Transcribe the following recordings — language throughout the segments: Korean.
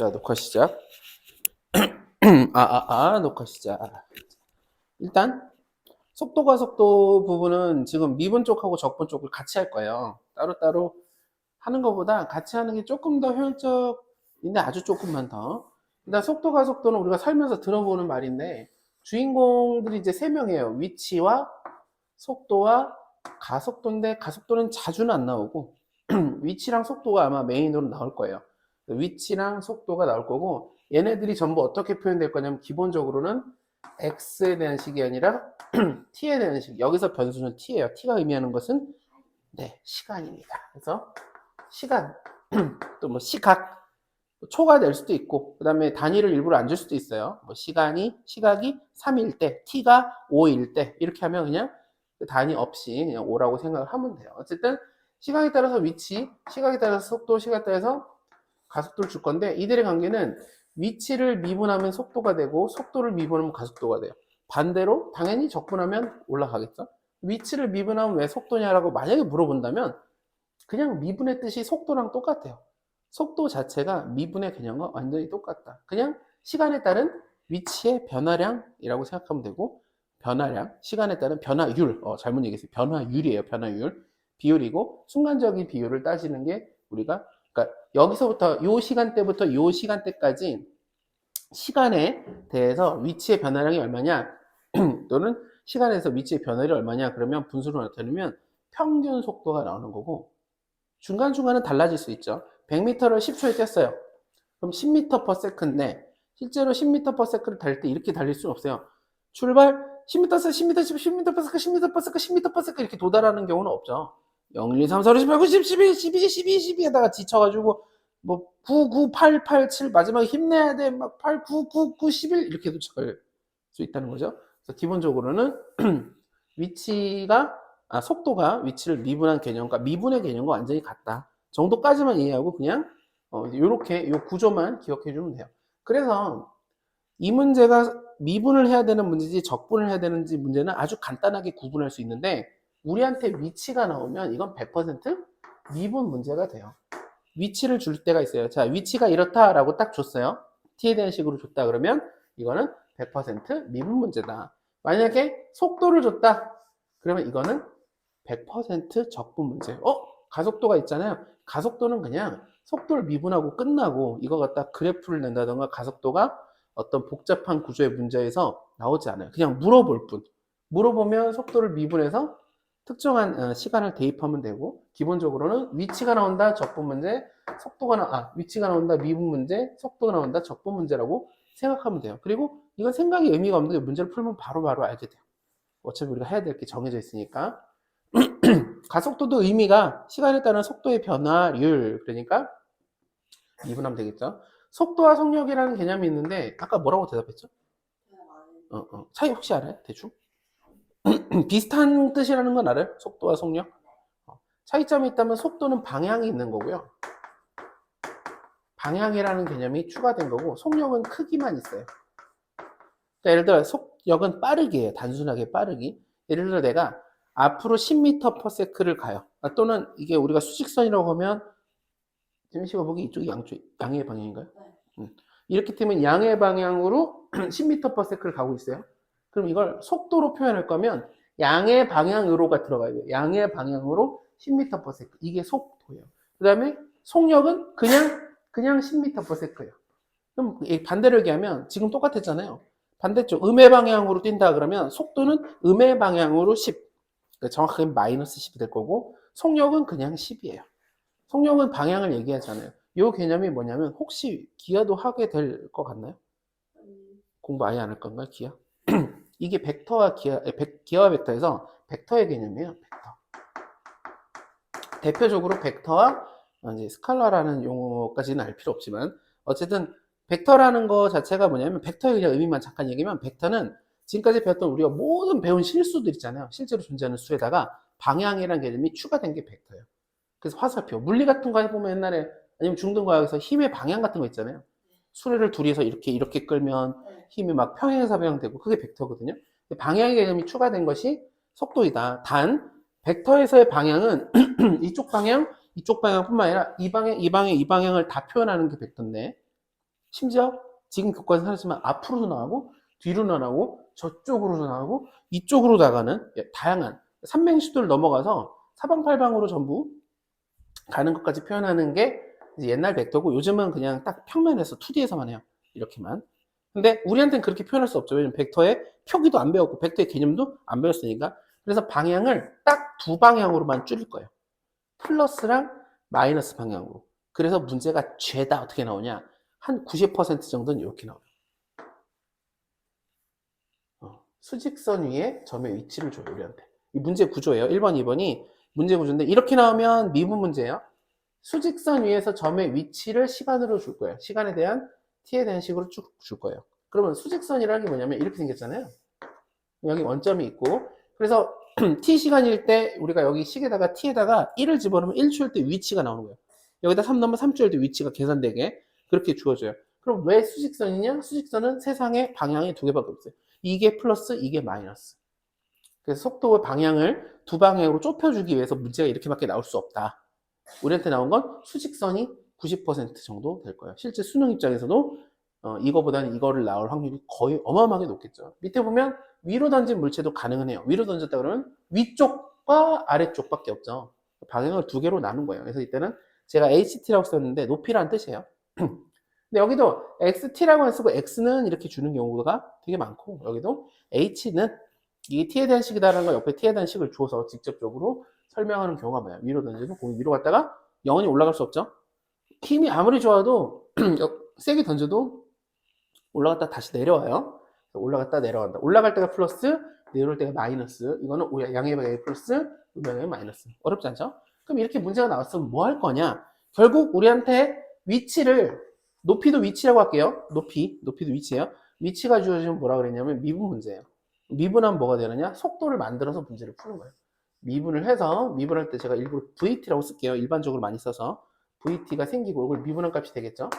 자, 녹화 시작. 녹화 시작. 일단 속도가 속도 부분은 지금 미분 쪽하고 적분 쪽을 같이 할 거예요. 따로따로 하는 것보다 같이 하는 게 조금 더 효율적인데 아주 조금만 더. 일단 속도가 속도는 우리가 살면서 들어보는 말인데 주인공들이 이제 세 명이에요. 위치와 속도와 가속도인데 가속도는 자주는 안 나오고 위치랑 속도가 아마 메인으로 나올 거예요. 위치랑 속도가 나올 거고 얘네들이 전부 어떻게 표현될 거냐면 기본적으로는 x에 대한 식이 아니라 t에 대한 식. 여기서 변수는 t예요. t가 의미하는 것은 시간입니다. 그래서 시간 또 뭐 시각 초가 될 수도 있고 그 다음에 단위를 일부러 안 줄 수도 있어요. 뭐 시각이 3일 때 t가 5일 때 이렇게 하면 그냥 단위 없이 그냥 5라고 생각을 하면 돼요. 어쨌든 시간에 따라서 위치, 시각에 따라서 속도, 시각에 따라서 가속도를 줄 건데 이들의 관계는 위치를 미분하면 속도가 되고 속도를 미분하면 가속도가 돼요. 반대로 당연히 적분하면 올라가겠죠. 위치를 미분하면 왜 속도냐라고 만약에 물어본다면 그냥 미분의 뜻이 속도랑 똑같아요. 속도 자체가 미분의 개념과 완전히 똑같다. 그냥 시간에 따른 위치의 변화량이라고 생각하면 되고 변화량, 시간에 따른 변화율, 잘못 얘기했어요. 변화율이에요. 변화율. 비율이고 순간적인 비율을 따지는 게 우리가 그러니까 여기서부터 요 시간대부터 요 시간대까지 시간에 대해서 위치의 변화량이 얼마냐 또는 시간에서 위치의 변화율이 얼마냐 그러면 분수로 나타내면 평균 속도가 나오는 거고 중간중간은 달라질 수 있죠. 100m를 10초에 뛰었어요. 그럼 10m/s인데 실제로 10m/s를 달릴 때 이렇게 달릴 수는 없어요. 출발 10m, 10m, 10m/s, 10m/s, 10m/s 이렇게 도달하는 경우는 없죠. 0, 1, 2, 3, 4, 5, 6, 7, 8, 9, 10, 11, 12, 12, 12 하다가 지쳐가지고 뭐 9, 9, 8, 8, 7 마지막에 힘내야 돼. 막 8, 9, 9, 9, 11 이렇게 도착할 수 있다는 거죠. 그래서 기본적으로는 위치가 속도가 위치를 미분한 개념과 미분의 개념과 완전히 같다 정도까지만 이해하고 그냥 요렇게 요 구조만 기억해 주면 돼요. 그래서 이 문제가 미분을 해야 되는 문제지 적분을 해야 되는지 문제는 아주 간단하게 구분할 수 있는데 우리한테 위치가 나오면 이건 100% 미분 문제가 돼요. 위치를 줄 때가 있어요. 자, 위치가 이렇다라고 딱 줬어요. t에 대한 식으로 줬다 그러면 이거는 100% 미분 문제다. 만약에 속도를 줬다 그러면 이거는 100% 적분 문제. 가속도가 있잖아요. 가속도는 그냥 속도를 미분하고 끝나고 이거 갖다 그래프를 낸다던가 가속도가 어떤 복잡한 구조의 문제에서 나오지 않아요. 그냥 물어볼 뿐. 물어보면 속도를 미분해서 특정한 시간을 대입하면 되고 기본적으로는 위치가 나온다 적분 문제, 위치가 나온다 미분 문제, 속도가 나온다 적분 문제라고 생각하면 돼요. 그리고 이건 생각이 의미가 없는 게 문제를 풀면 바로바로 알게 돼요. 어차피 우리가 해야 될 게 정해져 있으니까. 가속도도 의미가 시간에 따른 속도의 변화율 그러니까 미분하면 되겠죠. 속도와 속력이라는 개념이 있는데 아까 뭐라고 대답했죠? 차이 혹시 알아요? 대충? 비슷한 뜻이라는 건 알아요? 속도와 속력? 차이점이 있다면 속도는 방향이 있는 거고요. 방향이라는 개념이 추가된 거고 속력은 크기만 있어요. 그러니까 예를 들어 속력은 빠르기예요. 단순하게 빠르기. 예를 들어 내가 앞으로 10m/s를 가요. 또는 이게 우리가 수직선이라고 하면 재민 씨가 보기 이쪽이 양의 방향인가요? 네. 이렇게 되면 양의 방향으로 10m/s를 가고 있어요. 그럼 이걸 속도로 표현할 거면 양의 방향으로가 들어가야 돼요. 양의 방향으로 10m/s. 이게 속도예요. 그 다음에 속력은 그냥 10m/s예요. 그럼 반대로 얘기하면 지금 똑같았잖아요. 반대쪽 음의 방향으로 뛴다 그러면 속도는 음의 방향으로 10. 그러니까 정확하게 마이너스 10이 될 거고 속력은 그냥 10이에요. 속력은 방향을 얘기하잖아요. 이 개념이 뭐냐면 혹시 기하도 하게 될 것 같나요? 공부 아예 안 할 건가요? 기하? 이게 벡터와 기하와 벡터에서 벡터의 개념이에요. 벡터. 대표적으로 벡터와 이제 스칼라라는 용어까지는 알 필요 없지만 어쨌든 벡터라는 거 자체가 뭐냐면 벡터의 그냥 의미만 잠깐 얘기하면 벡터는 지금까지 배웠던 우리가 모든 배운 실수들 있잖아요. 실제로 존재하는 수에다가 방향이라는 개념이 추가된 게 벡터예요. 그래서 화살표, 물리 같은 거 해보면 옛날에 아니면 중등과학에서 힘의 방향 같은 거 있잖아요. 수레를 둘이서 이렇게 끌면 힘이 막 평행사변되고 그게 벡터거든요. 방향의 개념이 추가된 것이 속도이다. 단 벡터에서의 방향은 이쪽 방향뿐만 아니라 이 방향을 다 표현하는 게 벡터인데 심지어 지금 교과서 하지만 앞으로도 나가고 뒤로도 나가고 저쪽으로도 나가고 이쪽으로 나가는 다양한 삼행시도를 넘어가서 사방팔방으로 전부 가는 것까지 표현하는 게 이제 옛날 벡터고 요즘은 그냥 딱 평면에서 2D에서만 해요. 이렇게만. 근데 우리한테는 그렇게 표현할 수 없죠. 왜냐면 벡터의 표기도 안 배웠고 벡터의 개념도 안 배웠으니까. 그래서 방향을 딱 두 방향으로만 줄일 거예요. 플러스랑 마이너스 방향으로. 그래서 문제가 죄다 어떻게 나오냐? 한 90% 정도는 이렇게 나와요. 수직선 위에 점의 위치를 줘요, 우리한테. 이 문제 구조예요. 1번, 2번이 문제 구조인데 이렇게 나오면 미분 문제예요. 수직선 위에서 점의 위치를 시간으로 줄 거예요. 시간에 대한 t에 대한 식으로 쭉 줄 거예요. 그러면 수직선이라는 게 뭐냐면 이렇게 생겼잖아요. 여기 원점이 있고 그래서 t 시간일 때 우리가 여기 식에다가 t에다가 1을 집어넣으면 1초일 때 위치가 나오는 거예요. 여기다 3 넣으면 3초일 때 위치가 계산되게 그렇게 주어져요. 그럼 왜 수직선이냐? 수직선은 세상에 방향이 두 개밖에 없어요. 이게 플러스, 이게 마이너스. 그래서 속도의 방향을 두 방향으로 좁혀주기 위해서 문제가 이렇게밖에 나올 수 없다. 우리한테 나온 건 수직선이 90% 정도 될 거예요. 실제 수능 입장에서도 이거보다는 이거를 나올 확률이 거의 어마어마하게 높겠죠. 밑에 보면 위로 던진 물체도 가능은 해요. 위로 던졌다 그러면 위쪽과 아래쪽밖에 없죠. 방향을 두 개로 나눈 거예요. 그래서 이때는 제가 HT라고 썼는데 높이라는 뜻이에요. 근데 여기도 XT라고 쓰고 X는 이렇게 주는 경우가 되게 많고 여기도 H는 이게 T에 대한 식이다라는 걸 옆에 T에 대한 식을 줘서 직접적으로 설명하는 경우가 많아요. 위로 던지고 공이 위로 갔다가 영원히 올라갈 수 없죠. 힘이 아무리 좋아도 세게 던져도 올라갔다 다시 내려와요. 올라갔다 내려간다. 올라갈 때가 플러스, 내려올 때가 마이너스. 이거는 양의 방향이 플러스, 우방향이 마이너스. 어렵지 않죠? 그럼 이렇게 문제가 나왔으면 뭐 할 거냐? 결국 우리한테 위치를 높이도 위치라고 할게요. 높이도 위치예요. 위치가 주어지면 뭐라 그랬냐면 미분 문제예요. 미분하면 뭐가 되느냐? 속도를 만들어서 문제를 푸는 거예요. 미분을 해서 미분할 때 제가 일부러 VT라고 쓸게요. 일반적으로 많이 써서 VT가 생기고 이걸 미분한 값이 되겠죠.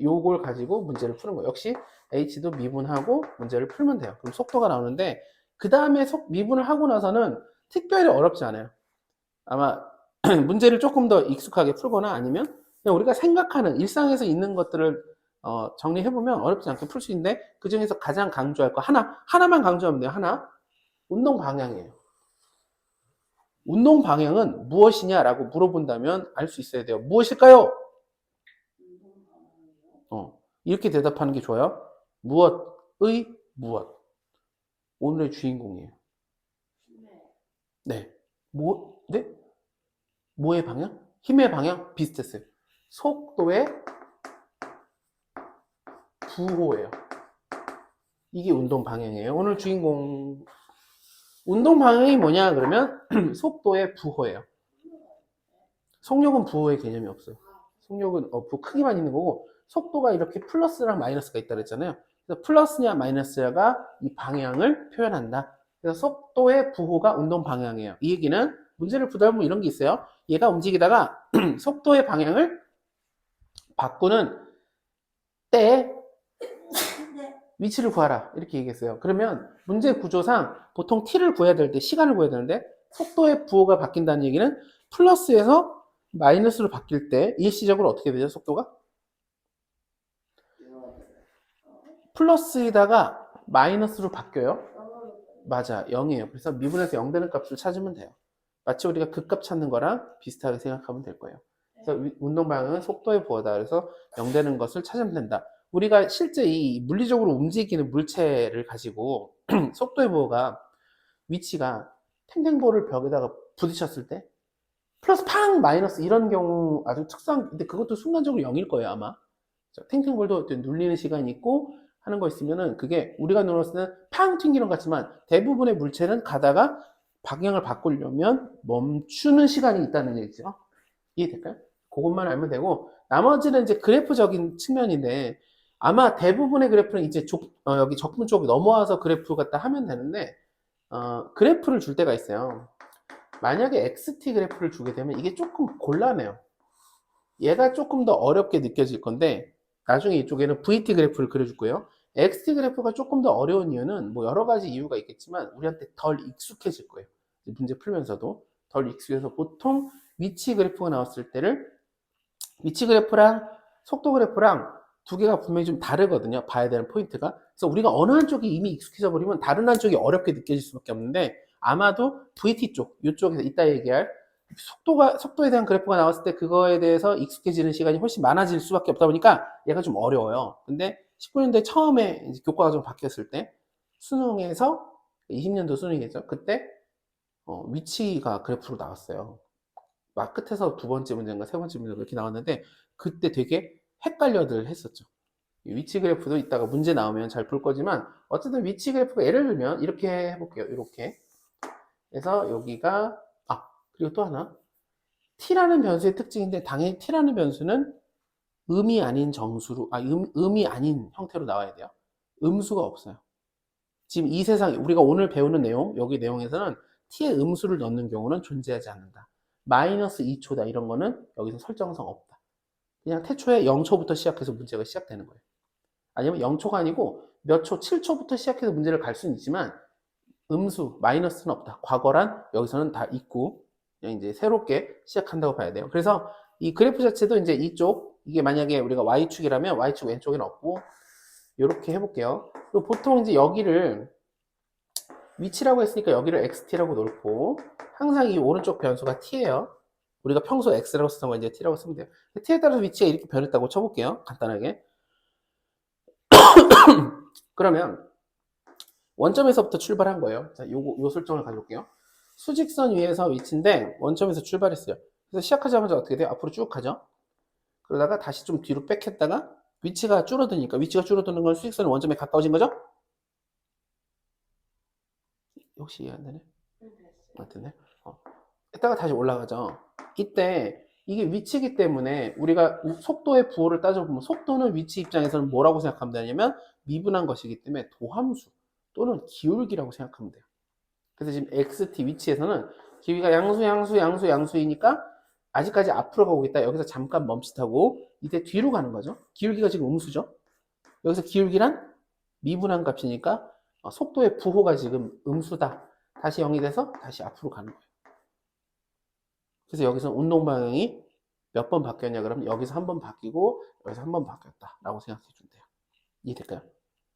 요걸 가지고 문제를 푸는 거예요. 역시 H도 미분하고 문제를 풀면 돼요. 그럼 속도가 나오는데 그 다음에 미분을 하고 나서는 특별히 어렵지 않아요. 아마 문제를 조금 더 익숙하게 풀거나 아니면 그냥 우리가 생각하는 일상에서 있는 것들을 정리해보면 어렵지 않게 풀 수 있는데 그 중에서 가장 강조할 거 하나만 강조하면 돼요. 하나. 운동 방향이에요. 운동 방향은 무엇이냐라고 물어본다면 알 수 있어야 돼요. 무엇일까요? 이렇게 대답하는 게 좋아요. 무엇의 무엇. 오늘의 주인공이에요. 네. 네? 뭐의 방향? 힘의 방향? 비슷했어요. 속도의 부호예요. 이게 운동 방향이에요. 오늘 주인공. 운동 방향이 뭐냐 그러면 속도의 부호예요. 속력은 부호의 개념이 없어요. 속력은 부호 크기만 있는 거고 속도가 이렇게 플러스랑 마이너스가 있다 그랬잖아요. 그래서 플러스냐 마이너스냐가 이 방향을 표현한다. 그래서 속도의 부호가 운동 방향이에요. 이 얘기는 문제를 풀다 보면 이런 게 있어요. 얘가 움직이다가 속도의 방향을 바꾸는 때에 위치를 구하라 이렇게 얘기했어요. 그러면 문제 구조상 보통 t를 구해야 될 때 시간을 구해야 되는데 속도의 부호가 바뀐다는 얘기는 플러스에서 마이너스로 바뀔 때 일시적으로 어떻게 되죠? 속도가? 플러스에다가 마이너스로 바뀌어요. 맞아, 0이에요. 그래서 미분에서 0 되는 값을 찾으면 돼요. 마치 우리가 극값 찾는 거랑 비슷하게 생각하면 될 거예요. 그래서 운동 방향은 속도의 부호다. 그래서 0 되는 것을 찾으면 된다. 우리가 실제 이 물리적으로 움직이는 물체를 가지고 속도의 부호가 위치가 탱탱볼을 벽에다가 부딪혔을 때 플러스 팡 마이너스 이런 경우 아주 특수한 근데 그것도 순간적으로 0일 거예요 아마. 탱탱볼도 눌리는 시간이 있고 하는 거 있으면은 그게 우리가 눌렀을 때는 팡 튕기는 것 같지만 대부분의 물체는 가다가 방향을 바꾸려면 멈추는 시간이 있다는 얘기죠. 이해될까요? 그것만 알면 되고 나머지는 이제 그래프적인 측면인데 아마 대부분의 그래프는 이제 여기 적분 쪽 넘어와서 그래프 갖다 하면 되는데 그래프를 줄 때가 있어요. 만약에 XT 그래프를 주게 되면 이게 조금 곤란해요. 얘가 조금 더 어렵게 느껴질 건데 나중에 이쪽에는 VT 그래프를 그려줄 거예요. XT 그래프가 조금 더 어려운 이유는 뭐 여러 가지 이유가 있겠지만 우리한테 덜 익숙해질 거예요. 문제 풀면서도 덜 익숙해서 보통 위치 그래프가 나왔을 때를 위치 그래프랑 속도 그래프랑 두 개가 분명히 좀 다르거든요. 봐야 되는 포인트가. 그래서 우리가 어느 한쪽이 이미 익숙해져 버리면 다른 한쪽이 어렵게 느껴질 수밖에 없는데, 아마도 VT 쪽, 이쪽에서 이따 얘기할 속도에 대한 그래프가 나왔을 때 그거에 대해서 익숙해지는 시간이 훨씬 많아질 수밖에 없다 보니까 얘가 좀 어려워요. 근데 19년도에 처음에 이제 교과가 좀 바뀌었을 때 수능에서 20년도 수능이겠죠. 그때 위치가 그래프로 나왔어요. 막 끝에서 두 번째 문제인가 세 번째 문제인가 이렇게 나왔는데, 그때 되게 헷갈려들 했었죠. 위치 그래프도 이따가 문제 나오면 잘 풀 거지만, 어쨌든 위치 그래프가 예를 들면 이렇게 해볼게요. 이렇게 그래서 여기가, 그리고 또 하나, t라는 변수의 특징인데, 당연히 t라는 변수는 음이 아닌 정수로, 음이 아닌 형태로 나와야 돼요. 음수가 없어요. 지금 이 세상, 우리가 오늘 배우는 내용, 여기 내용에서는 t의 음수를 넣는 경우는 존재하지 않는다. 마이너스 2초다 이런 거는 여기서 설정상 없다. 그냥 태초에 0초부터 시작해서 문제가 시작되는 거예요. 아니면 0초가 아니고 몇 초, 7초부터 시작해서 문제를 갈 수는 있지만 음수, 마이너스는 없다. 과거란 여기서는 다 있고 그냥 이제 새롭게 시작한다고 봐야 돼요. 그래서 이 그래프 자체도 이제 이쪽, 이게 만약에 우리가 Y축이라면 Y축 왼쪽에는 없고, 이렇게 해볼게요. 그리고 보통 이제 여기를 위치라고 했으니까 여기를 XT라고 놓고, 항상 이 오른쪽 변수가 T예요. 우리가 평소 X라고 쓰던 거 이제 T라고 쓰면 돼요. T에 따라서 위치가 이렇게 변했다고 쳐볼게요. 간단하게. 그러면 원점에서부터 출발한 거예요. 자, 요 설정을 가져올게요. 수직선 위에서 위치인데 원점에서 출발했어요. 그래서 시작하자마자 어떻게 돼요? 앞으로 쭉 가죠. 그러다가 다시 좀 뒤로 빽했다가 위치가 줄어드니까, 위치가 줄어드는 건 수직선은 원점에 가까워진 거죠? 혹시 이해 안 되네? 안 되네? 이따가 다시 올라가죠. 이때 이게 위치이기 때문에 우리가 속도의 부호를 따져보면, 속도는 위치 입장에서는 뭐라고 생각하면 되냐면 미분한 것이기 때문에 도함수 또는 기울기라고 생각하면 돼요. 그래서 지금 xt 위치에서는 기울기가 양수이니까 아직까지 앞으로 가고 있다. 여기서 잠깐 멈칫하고 이때 뒤로 가는 거죠. 기울기가 지금 음수죠. 여기서 기울기란 미분한 값이니까 속도의 부호가 지금 음수다. 다시 0이 돼서 다시 앞으로 가는 거예요. 그래서 여기서 운동 방향이 몇 번 바뀌었냐 그러면 여기서 한 번 바뀌고 여기서 한 번 바뀌었다 라고 생각해 주면 돼요. 이해될까요?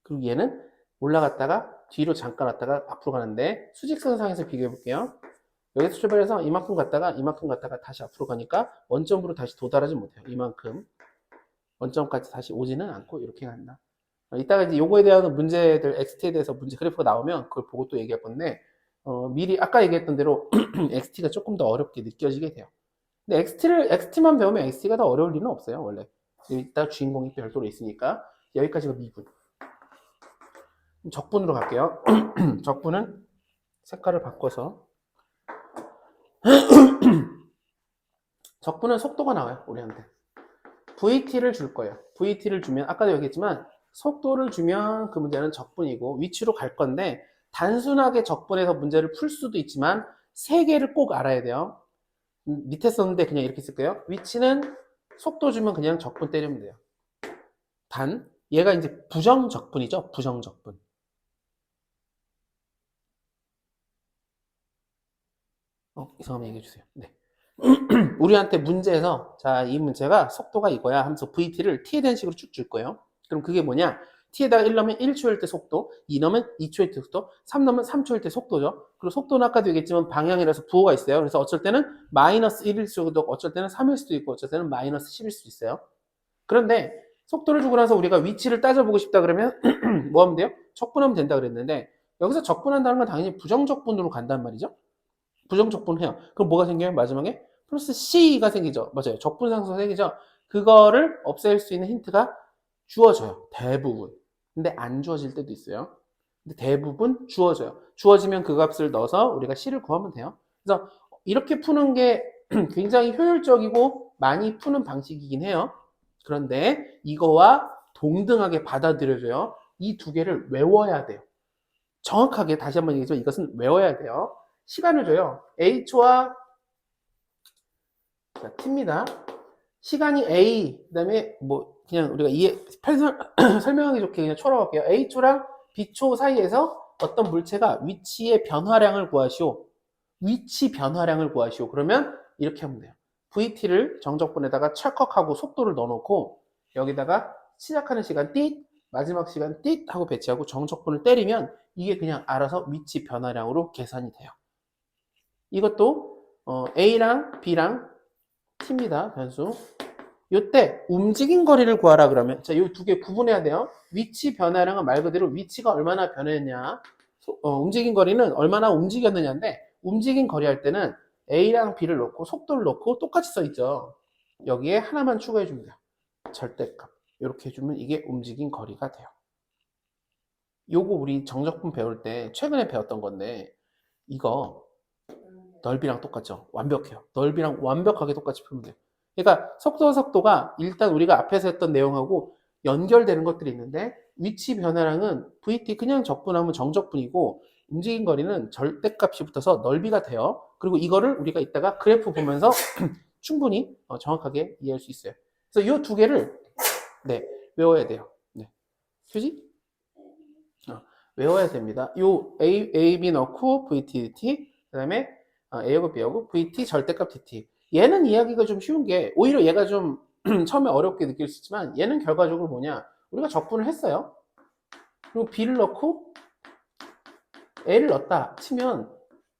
그리고 얘는 올라갔다가 뒤로 잠깐 왔다가 앞으로 가는데, 수직선상에서 비교해 볼게요. 여기서 출발해서 이만큼 갔다가 다시 앞으로 가니까 원점으로 다시 도달하지 못해요. 이만큼 원점까지 다시 오지는 않고 이렇게 간다. 이따가 이제 요거에 대한 문제들, XT에 대해서 문제 그래프가 나오면 그걸 보고 또 얘기할 건데, 미리 아까 얘기했던 대로 XT가 조금 더 어렵게 느껴지게 돼요. 근데 XT만 배우면 XT가 더 어려울 리는 없어요, 원래. 이따 주인공이 별도로 있으니까. 여기까지가 미분. 적분으로 갈게요. 적분은 색깔을 바꿔서. 적분은 속도가 나와요, 우리한테. VT를 줄 거예요. VT를 주면, 아까도 얘기했지만, 속도를 주면 그 문제는 적분이고, 위치로 갈 건데, 단순하게 적분해서 문제를 풀 수도 있지만, 세 개를 꼭 알아야 돼요. 밑에 썼는데 그냥 이렇게 쓸게요. 위치는 속도 주면 그냥 적분 때리면 돼요. 단, 얘가 이제 부정적분이죠. 부정적분. 이상하면 얘기해 주세요. 네. 우리한테 문제에서, 자, 이 문제가 속도가 이거야 하면서 VT를 T에 대한 식으로 쭉 줄 거예요. 그럼 그게 뭐냐? T에다가 1 넣으면 1초일 때 속도, 2 넣으면 2초일 때 속도, 3 넣으면 3초일 때 속도죠. 그리고 속도는 아까도 얘기했지만 방향이라서 부호가 있어요. 그래서 어쩔 때는 마이너스 1일 수도 있고, 어쩔 때는 3일 수도 있고, 어쩔 때는 마이너스 10일 수도 있어요. 그런데 속도를 주고 나서 우리가 위치를 따져보고 싶다 그러면 뭐 하면 돼요? 적분하면 된다 그랬는데, 여기서 적분한다는 건 당연히 부정적분으로 간단 말이죠. 부정적분해요. 그럼 뭐가 생겨요? 마지막에 플러스 C가 생기죠. 맞아요. 적분상수가 생기죠. 그거를 없앨 수 있는 힌트가 주어져요. 대부분. 근데 안 주어질 때도 있어요. 근데 대부분 주어져요. 주어지면 그 값을 넣어서 우리가 C를 구하면 돼요. 그래서 이렇게 푸는 게 굉장히 효율적이고 많이 푸는 방식이긴 해요. 그런데 이거와 동등하게 받아들여져요. 이 두 개를 외워야 돼요. 정확하게 다시 한번 얘기하죠. 이것은 외워야 돼요. 시간을 줘요. H와 T입니다. 시간이 A, 그 다음에 뭐 그냥 우리가 설명하기 좋게 그냥 쳐러갈게요. H초랑 B초 사이에서 어떤 물체가 위치의 변화량을 구하시오. 위치 변화량을 구하시오. 그러면 이렇게 하면 돼요. VT를 정적분에다가 찰컥하고 속도를 넣어놓고 여기다가 시작하는 시간 띠, 마지막 시간 띠 하고 배치하고 정적분을 때리면 이게 그냥 알아서 위치 변화량으로 계산이 돼요. 이것도 A랑 B랑 T입니다. 변수. 이때 움직인 거리를 구하라 그러면 자, 이 두 개 구분해야 돼요. 위치 변화량은 말 그대로 위치가 얼마나 변했냐, 움직인 거리는 얼마나 움직였느냐인데 움직인 거리 할 때는 A랑 B를 놓고 속도를 놓고 똑같이 써 있죠. 여기에 하나만 추가해 주면 돼요. 절대값. 이렇게 해주면 이게 움직인 거리가 돼요. 요거 우리 정적분 배울 때 최근에 배웠던 건데 이거 넓이랑 똑같죠. 완벽해요. 넓이랑 완벽하게 똑같이 풀면 돼요. 그러니까 속도가 일단 우리가 앞에서 했던 내용하고 연결되는 것들이 있는데 위치 변화량은 VT 그냥 적분하면 정적분이고 움직인 거리는 절대값이 붙어서 넓이가 돼요. 그리고 이거를 우리가 이따가 그래프 보면서 충분히 정확하게 이해할 수 있어요. 그래서 이 두 개를 네, 외워야 돼요. 네. 휴지? 외워야 됩니다. 요 A, B 넣고 VT, DT 그 다음에 A하고 B하고 VT 절대값 DT. 얘는 이야기가 좀 쉬운 게 오히려 얘가 좀 처음에 어렵게 느낄 수 있지만 얘는 결과적으로 뭐냐, 우리가 적분을 했어요. 그리고 B를 넣고 A를 넣었다 치면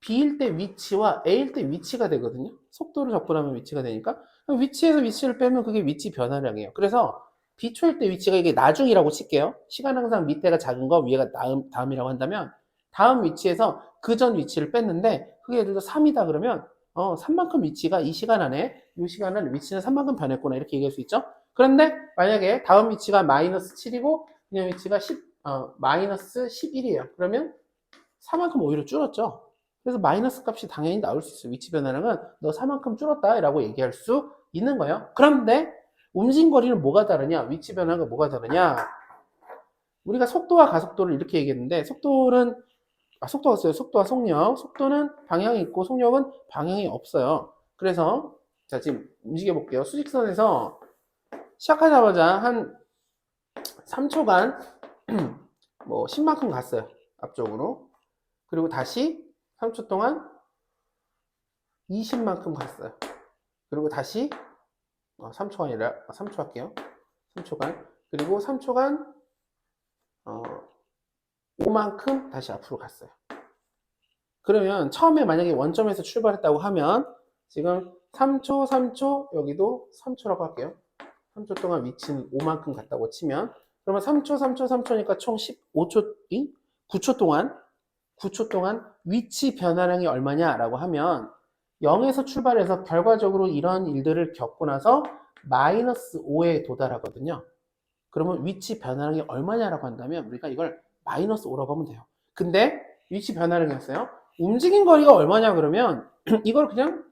B일 때 위치와 A일 때 위치가 되거든요. 속도를 적분하면 위치가 되니까 위치에서 위치를 빼면 그게 위치 변화량이에요. 그래서 B초일 때 위치가 이게 나중이라고 칠게요. 시간 항상 밑에가 작은 거 위에가 다음이라고 한다면 다음 위치에서 그 전 위치를 뺐는데 그게 예를 들어 3이다 그러면 3만큼 위치가 이 시간 안에 이 시간은 위치는 3만큼 변했구나 이렇게 얘기할 수 있죠. 그런데 만약에 다음 위치가 마이너스 7이고 그냥 위치가 마이너스 11이에요. 그러면 4만큼 오히려 줄었죠. 그래서 마이너스 값이 당연히 나올 수 있어요. 위치 변화량은 너 4만큼 줄었다 라고 얘기할 수 있는 거예요. 그런데 움직임 거리는 뭐가 다르냐, 위치 변화가 뭐가 다르냐, 우리가 속도와 가속도를 이렇게 얘기했는데 속도가 없어요. 속도와 속력. 속도는 방향이 있고 속력은 방향이 없어요. 그래서 자, 지금 움직여 볼게요. 수직선에서 시작하자마자 한 3초간 뭐 10만큼 갔어요. 앞쪽으로. 그리고 다시 3초 동안 20만큼 갔어요. 그리고 다시 3초가 아니라 3초 할게요. 3초간. 그리고 3초간 5만큼 다시 앞으로 갔어요. 그러면 처음에 만약에 원점에서 출발했다고 하면 지금 3초, 3초, 여기도 3초라고 할게요. 3초 동안 위치는 5만큼 갔다고 치면 그러면 3초, 3초, 3초니까 총 15초, 9초 동안 위치 변화량이 얼마냐라고 하면 0에서 출발해서 결과적으로 이런 일들을 겪고 나서 마이너스 5에 도달하거든요. 그러면 위치 변화량이 얼마냐라고 한다면 우리가 이걸 마이너스 5라고 하면 돼요. 근데 위치 변화량이었어요. 움직인 거리가 얼마냐 그러면 이걸 그냥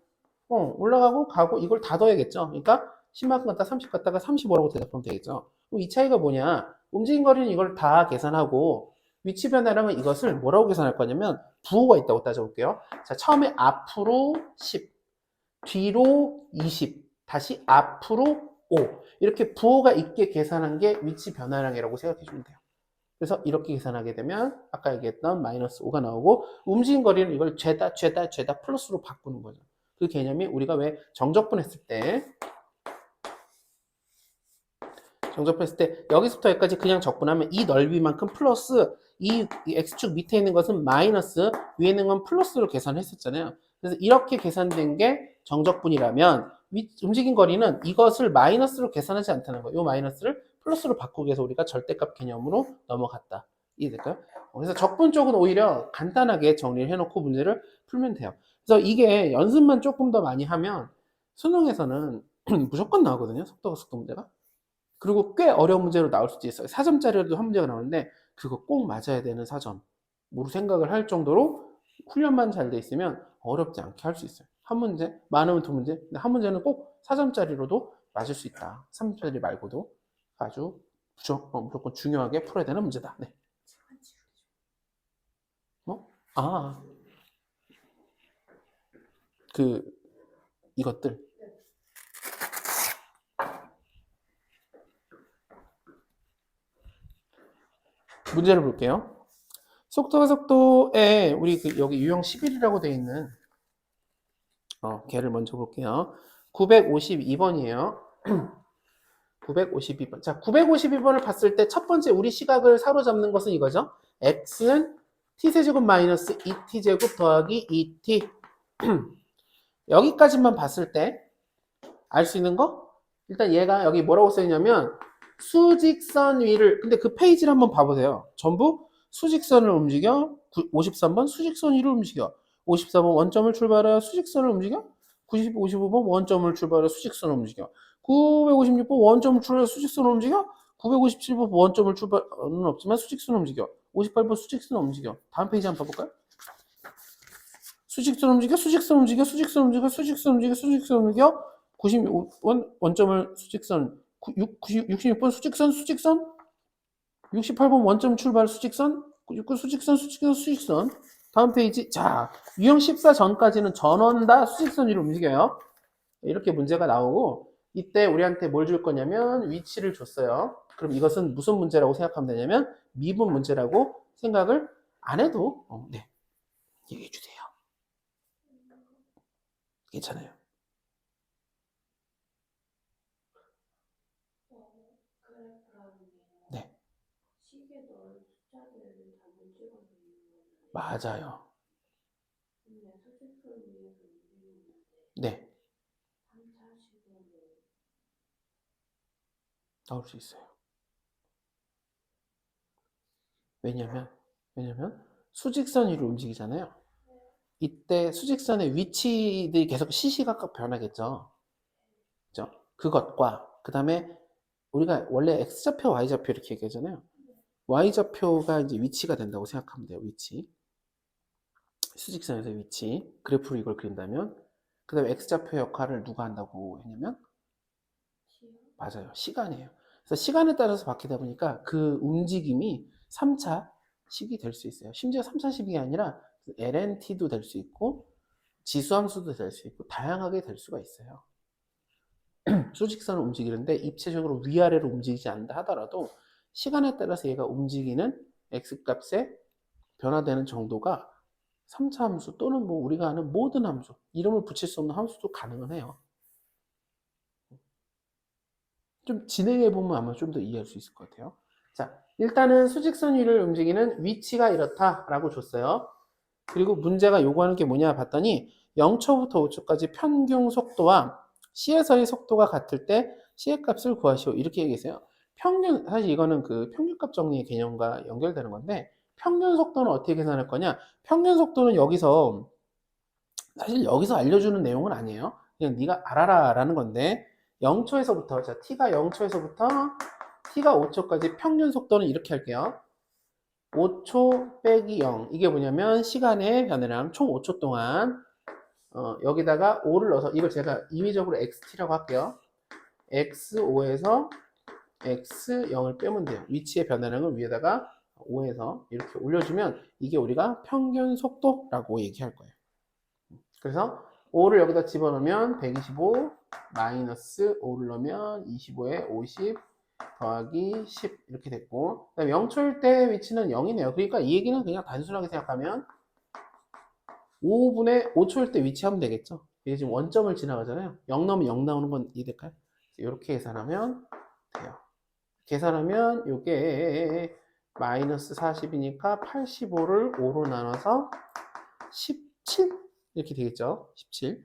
올라가고 가고 이걸 다 더해야겠죠. 그러니까 10만큼 갔다 30 갔다가 35라고 대답하면 되겠죠. 그럼 이 차이가 뭐냐, 움직인 거리는 이걸 다 계산하고 위치 변화량은 이것을 뭐라고 계산할 거냐면 부호가 있다고 따져볼게요. 자, 처음에 앞으로 10, 뒤로 20, 다시 앞으로 5 이렇게 부호가 있게 계산한 게 위치 변화량이라고 생각해 주면 돼요. 그래서 이렇게 계산하게 되면 아까 얘기했던 마이너스 5가 나오고 움직인 거리는 이걸 죄다 플러스로 바꾸는 거죠. 그 개념이 우리가 왜 정적분 했을 때 여기서부터 여기까지 그냥 적분하면 이 넓이만큼 플러스 이 x축 밑에 있는 것은 마이너스 위에 있는 건 플러스로 계산했었잖아요. 그래서 이렇게 계산된 게 정적분이라면 움직인 거리는 이것을 마이너스로 계산하지 않다는 거예요. 이 마이너스를 플러스로 바꾸기 위해서 우리가 절대값 개념으로 넘어갔다. 이해될까요? 그래서 적분 쪽은 오히려 간단하게 정리를 해놓고 문제를 풀면 돼요. 그래서 이게 연습만 조금 더 많이 하면 수능에서는 무조건 나오거든요. 속도 문제가. 그리고 꽤 어려운 문제로 나올 수도 있어요. 4점짜리로도 한 문제가 나오는데 그거 꼭 맞아야 되는 4점. 모두 생각을 할 정도로 훈련만 잘 돼 있으면 어렵지 않게 할 수 있어요. 한 문제, 많으면 두 문제. 근데 한 문제는 꼭 4점짜리로도 맞을 수 있다. 3점짜리 말고도 아주 무조건 중요하게 풀어야 되는 문제다. 네. 이것들. 문제를 볼게요. 속도가 속도에 우리 여기 유형 11이라고 되어 있는 걔를 먼저 볼게요. 952번이에요. 952번. 자, 952번을 봤을 때 첫 번째 우리 시각을 사로잡는 것은 이거죠. x는 t세제곱 마이너스 2t제곱 더하기 2t. 여기까지만 봤을 때 알 수 있는 거? 일단 얘가 여기 뭐라고 써있냐면 수직선 위를, 근데 그 페이지를 한번 봐보세요. 전부 수직선을 움직여. 53번 수직선 위를 움직여. 54번 원점을 출발하여 수직선을 움직여. 55번 원점을 출발하여 수직선을 움직여. 956번 원점을 출발하여 수직선을 움직여. 957번 원점을 출발은 없지만 수직선을 움직여. 58번 수직선을 움직여. 다음 페이지 한번 봐볼까요? 수직선 움직여, 수직선 움직여, 수직선 움직여, 수직선 움직여, 수직선 움직여. 96번 원점을 수직선, 66번 수직선, 수직선, 68번 원점 출발 수직선, 69 수직선, 수직선, 수직선. 다음 페이지. 자, 유형 14 전까지는 전원 다 수직선 위로 움직여요. 이렇게 문제가 나오고, 이때 우리한테 뭘 줄 거냐면 위치를 줬어요. 그럼 이것은 무슨 문제라고 생각하면 되냐면 미분 문제라고 생각을 안 해도 네, 얘기해 주세요. 괜찮아요. 네. 맞아요. 네. 나올 수 있어요. 왜냐면 수직선 위로 움직이잖아요. 이때 수직선의 위치들이 계속 시시각각 변하겠죠. 그죠? 그것과 그 다음에 우리가 원래 x좌표, y좌표 이렇게 얘기하잖아요. y좌표가 이제 위치가 된다고 생각하면 돼요. 위치. 수직선에서 위치. 그래프로 이걸 그린다면 그 다음에 x좌표 역할을 누가 한다고 했냐면 맞아요. 시간이에요. 그래서 시간에 따라서 바뀌다 보니까 그 움직임이 3차식이 될 수 있어요. 심지어 3차식이 아니라 LNT도 될 수 있고 지수함수도 될 수 있고 다양하게 될 수가 있어요. 수직선을 움직이는데 입체적으로 위아래로 움직이지 않는다 하더라도 시간에 따라서 얘가 움직이는 x값의 변화되는 정도가 3차 함수 또는 뭐 우리가 아는 모든 함수, 이름을 붙일 수 없는 함수도 가능은 해요. 좀 진행해보면 아마 좀 더 이해할 수 있을 것 같아요. 자, 일단은 수직선 위를 움직이는 위치가 이렇다라고 줬어요. 그리고 문제가 요구하는 게 뭐냐 봤더니 0초부터 5초까지 평균 속도와 C에서의 속도가 같을 때 C의 값을 구하시오. 이렇게 얘기했어요. 평균, 사실 이거는 그 평균값 정리의 개념과 연결되는 건데 평균 속도는 어떻게 계산할 거냐? 평균 속도는 여기서 사실 여기서 알려주는 내용은 아니에요. 그냥 네가 알아라 라는 건데 0초에서부터 자 t가 0초에서부터 t가 5초까지 평균 속도는 이렇게 할게요. 5초 빼기 0 이게 뭐냐면 시간의 변화량 총 5초 동안 여기다가 5를 넣어서 이걸 제가 임의적으로 xt라고 할게요. x5에서 x0을 빼면 돼요. 위치의 변화량을 위에다가 5에서 이렇게 올려주면 이게 우리가 평균 속도라고 얘기할 거예요. 그래서 5를 여기다 집어넣으면 125 마이너스 5를 넣으면 25에 50 더하기 10 이렇게 됐고 그다음에 0초일 때 위치는 0이네요. 그러니까 이 얘기는 그냥 단순하게 생각하면 5분의 5초일 때 위치하면 되겠죠. 이게 지금 원점을 지나가잖아요. 0 넣으면 0 나오는 건 이해될까요? 이렇게 계산하면 돼요. 계산하면 이게 마이너스 40이니까 85를 5로 나눠서 17 이렇게 되겠죠. 17.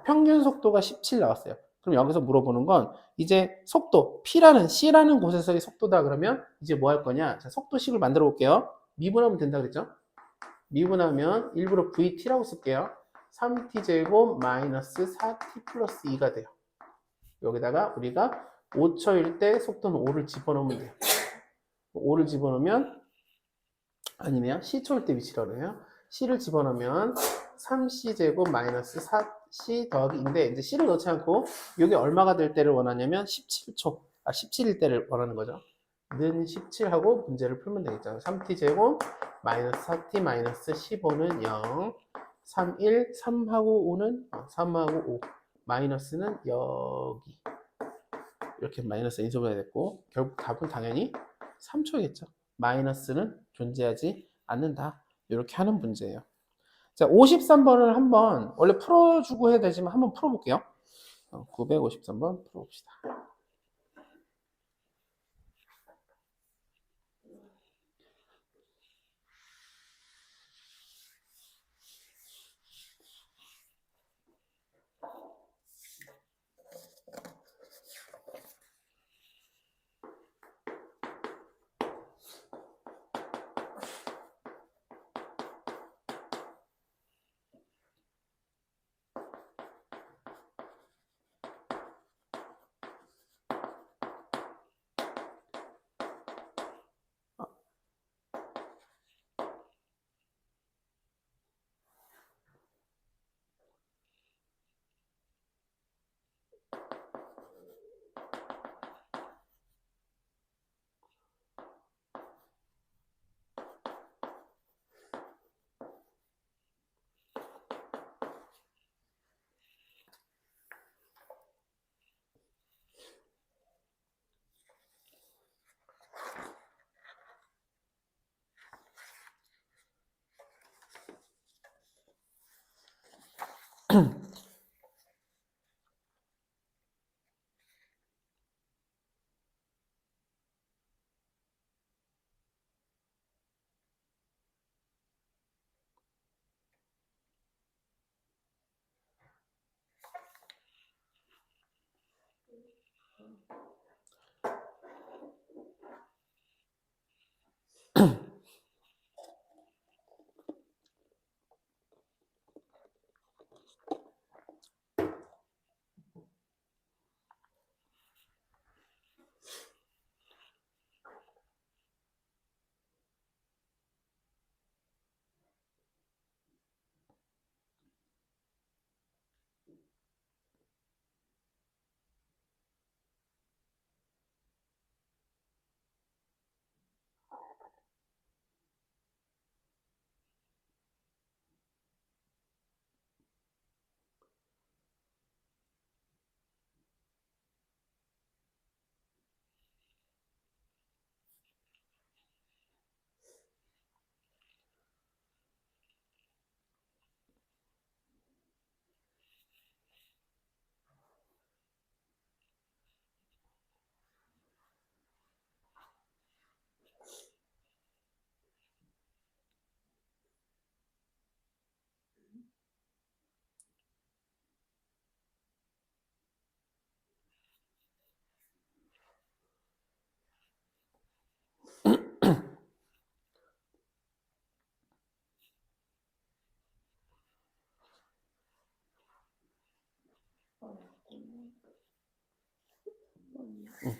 평균 속도가 17 나왔어요. 그럼 여기서 물어보는 건 이제 속도 P라는 C라는 곳에서의 속도다 그러면 이제 뭐 할 거냐? 자, 속도식을 만들어 볼게요. 미분하면 된다 그랬죠? 미분하면 일부러 VT라고 쓸게요. 3T제곱 마이너스 4T 플러스 2가 돼요. 여기다가 우리가 5초일 때 속도는 5를 집어넣으면 돼요. 5를 집어넣으면 아니면 C초일 때 위치라고 해요. C를 집어넣으면 3C제곱 마이너스 4C 더하기 2인데 이제 C를 넣지 않고 이게 얼마가 될 때를 원하냐면 17초, 17일 때를 원하는 거죠. 는 17하고 문제를 풀면 되겠죠. 3T제곱 마이너스 4T 마이너스 15는 0 3, 1, 3하고 5는 3하고 5 마이너스는 여기 이렇게 마이너스 인수분해 됐고 결국 답은 당연히 3초겠죠. 마이너스는 존재하지 않는다. 이렇게 하는 문제예요. 자, 53번을 한번 원래 풀어주고 해야 되지만 한번 풀어볼게요. 953번 풀어봅시다.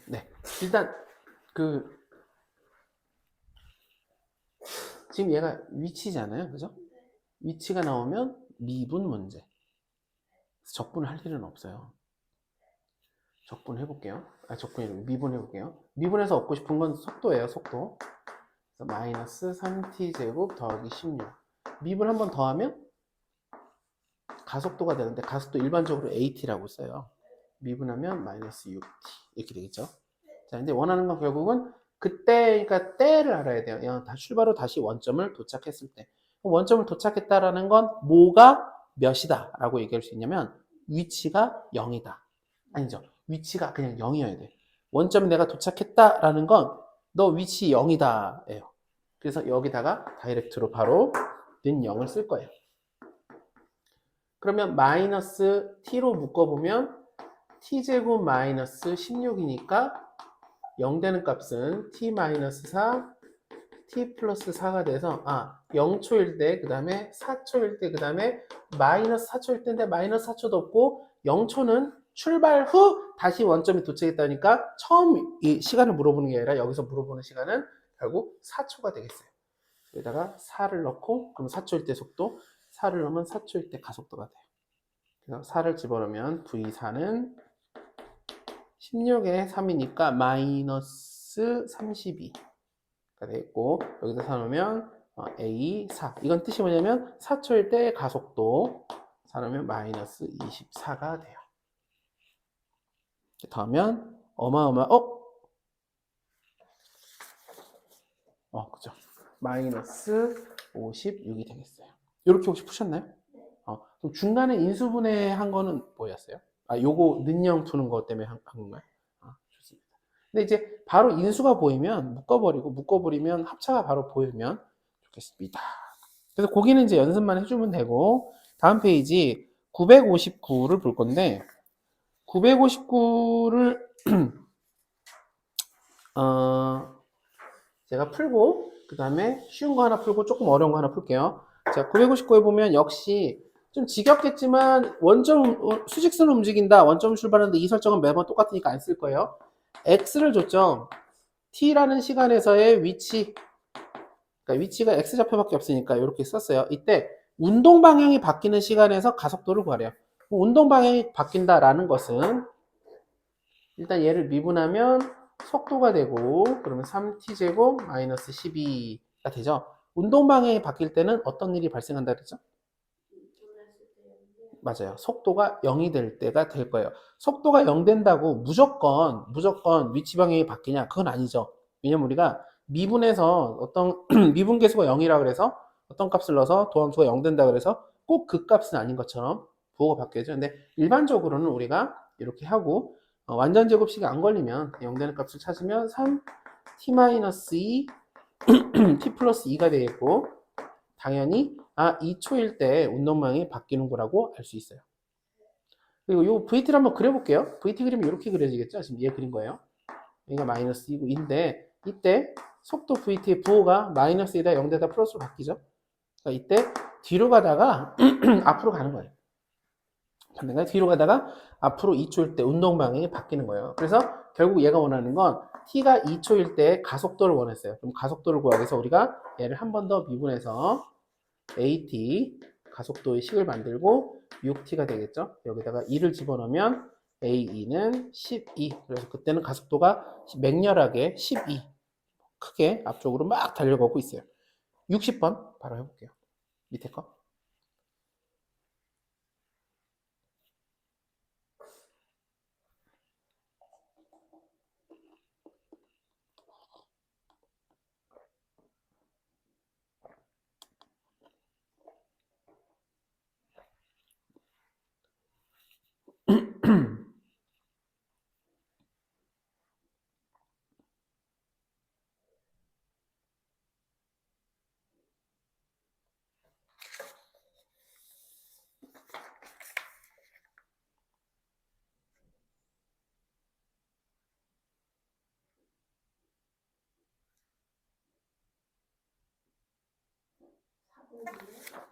네. 일단 그 지금 얘가 위치잖아요. 그죠? 위치가 나오면 미분 문제. 적분을 할 일은 없어요. 적분 해볼게요. 적분이 미분 해볼게요. 미분해서 얻고 싶은 건 속도예요. 속도. 그래서 마이너스 3t제곱 더하기 16. 미분 한 번 더하면 가속도가 되는데 가속도 일반적으로 at라고 써요. 미분하면 마이너스 6t 이렇게 되겠죠. 자, 근데 원하는 건 결국은 그때, 그러니까 때를 알아야 돼요. 출발로 다시 원점을 도착했을 때. 원점을 도착했다라는 건 뭐가 몇이다 라고 얘기할 수 있냐면 위치가 0이다. 아니죠. 위치가 그냥 0이어야 돼. 원점에 내가 도착했다라는 건 너 위치 0이다 예요. 그래서 여기다가 다이렉트로 바로 는 0을 쓸 거예요. 그러면 마이너스 t로 묶어보면 t제곱 마이너스 16이니까 0 되는 값은 t 마이너스 4, t 플러스 4가 돼서 0초일 때, 그 다음에 4초일 때, 그 다음에 마이너스 4초일 때인데 마이너스 4초도 없고 0초는 출발 후 다시 원점에 도착했다니까 처음 이 시간을 물어보는 게 아니라 여기서 물어보는 시간은 결국 4초가 되겠어요. 여기다가 4를 넣고 그럼 4초일 때 속도, 4를 넣으면 4초일 때 가속도가 돼요. 그래서 4를 집어넣으면 V4는 16에 3이니까 마이너스 32가 되겠고 여기다 4 넣으면 A4 이건 뜻이 뭐냐면 4초일 때 가속도 4 넣으면 마이너스 24가 돼요. 더하면 그죠. 마이너스 56이 되겠어요. 이렇게 혹시 푸셨나요? 그럼 중간에 인수분해 거는 뭐였어요? 요거 는영 푸는 거 때문에 한 건가요? 좋습니다. 근데 이제 바로 인수가 보이면 묶어버리면 합차가 바로 보이면 좋겠습니다. 그래서 거기는 이제 연습만 해주면 되고 다음 페이지 959를 볼 건데 959를 제가 풀고 그 다음에 쉬운 거 하나 풀고 조금 어려운 거 하나 풀게요. 자, 959에 보면 역시 좀 지겹겠지만 수직선을 움직인다. 원점 출발하는데 이 설정은 매번 똑같으니까 안 쓸 거예요. x를 줬죠. t라는 시간에서의 위치. 그러니까 위치가 x좌표밖에 없으니까 이렇게 썼어요. 이때 운동 방향이 바뀌는 시간에서 가속도를 구하래요. 운동 방향이 바뀐다라는 것은 일단 얘를 미분하면 속도가 되고 그러면 3t제곱 마이너스 12가 되죠. 운동 방향이 바뀔 때는 어떤 일이 발생한다 그랬죠? 맞아요. 속도가 0이 될 때가 될 거예요. 속도가 0 된다고 무조건 위치 방향이 바뀌냐? 그건 아니죠. 왜냐면 우리가 미분해서 어떤 미분 계수가 0이라 그래서 어떤 값을 넣어서 도함수가 0 된다 그래서 꼭 그 값은 아닌 것처럼 부호가 바뀌죠. 근데 일반적으로는 우리가 이렇게 하고 완전 제곱식이 안 걸리면 0 되는 값을 찾으면 3t-2 t 플러스 2가 되겠고 당연히 2초일 때 운동방향이 바뀌는 거라고 알 수 있어요. 그리고 요 VT를 한번 그려볼게요. VT 그리면 이렇게 그려지겠죠? 지금 얘 그린 거예요. 얘가 마이너스 2고 2인데 이때 속도 VT의 부호가 마이너스 2다 0대다 플러스로 바뀌죠. 그러니까 이때 뒤로 가다가 앞으로 가는 거예요. 반대가 뒤로 가다가 앞으로 2초일 때 운동 방향이 바뀌는 거예요. 그래서 결국 얘가 원하는 건 t가 2초일 때 가속도를 원했어요. 그럼 가속도를 구하기 위해서 우리가 얘를 한 번 더 미분해서 at 가속도의 식을 만들고 6t가 되겠죠. 여기다가 2를 집어넣으면 a는 12. 그래서 그때는 가속도가 맹렬하게 12 크게 앞쪽으로 막 달려가고 있어요. 60번 바로 해볼게요. 밑에 거.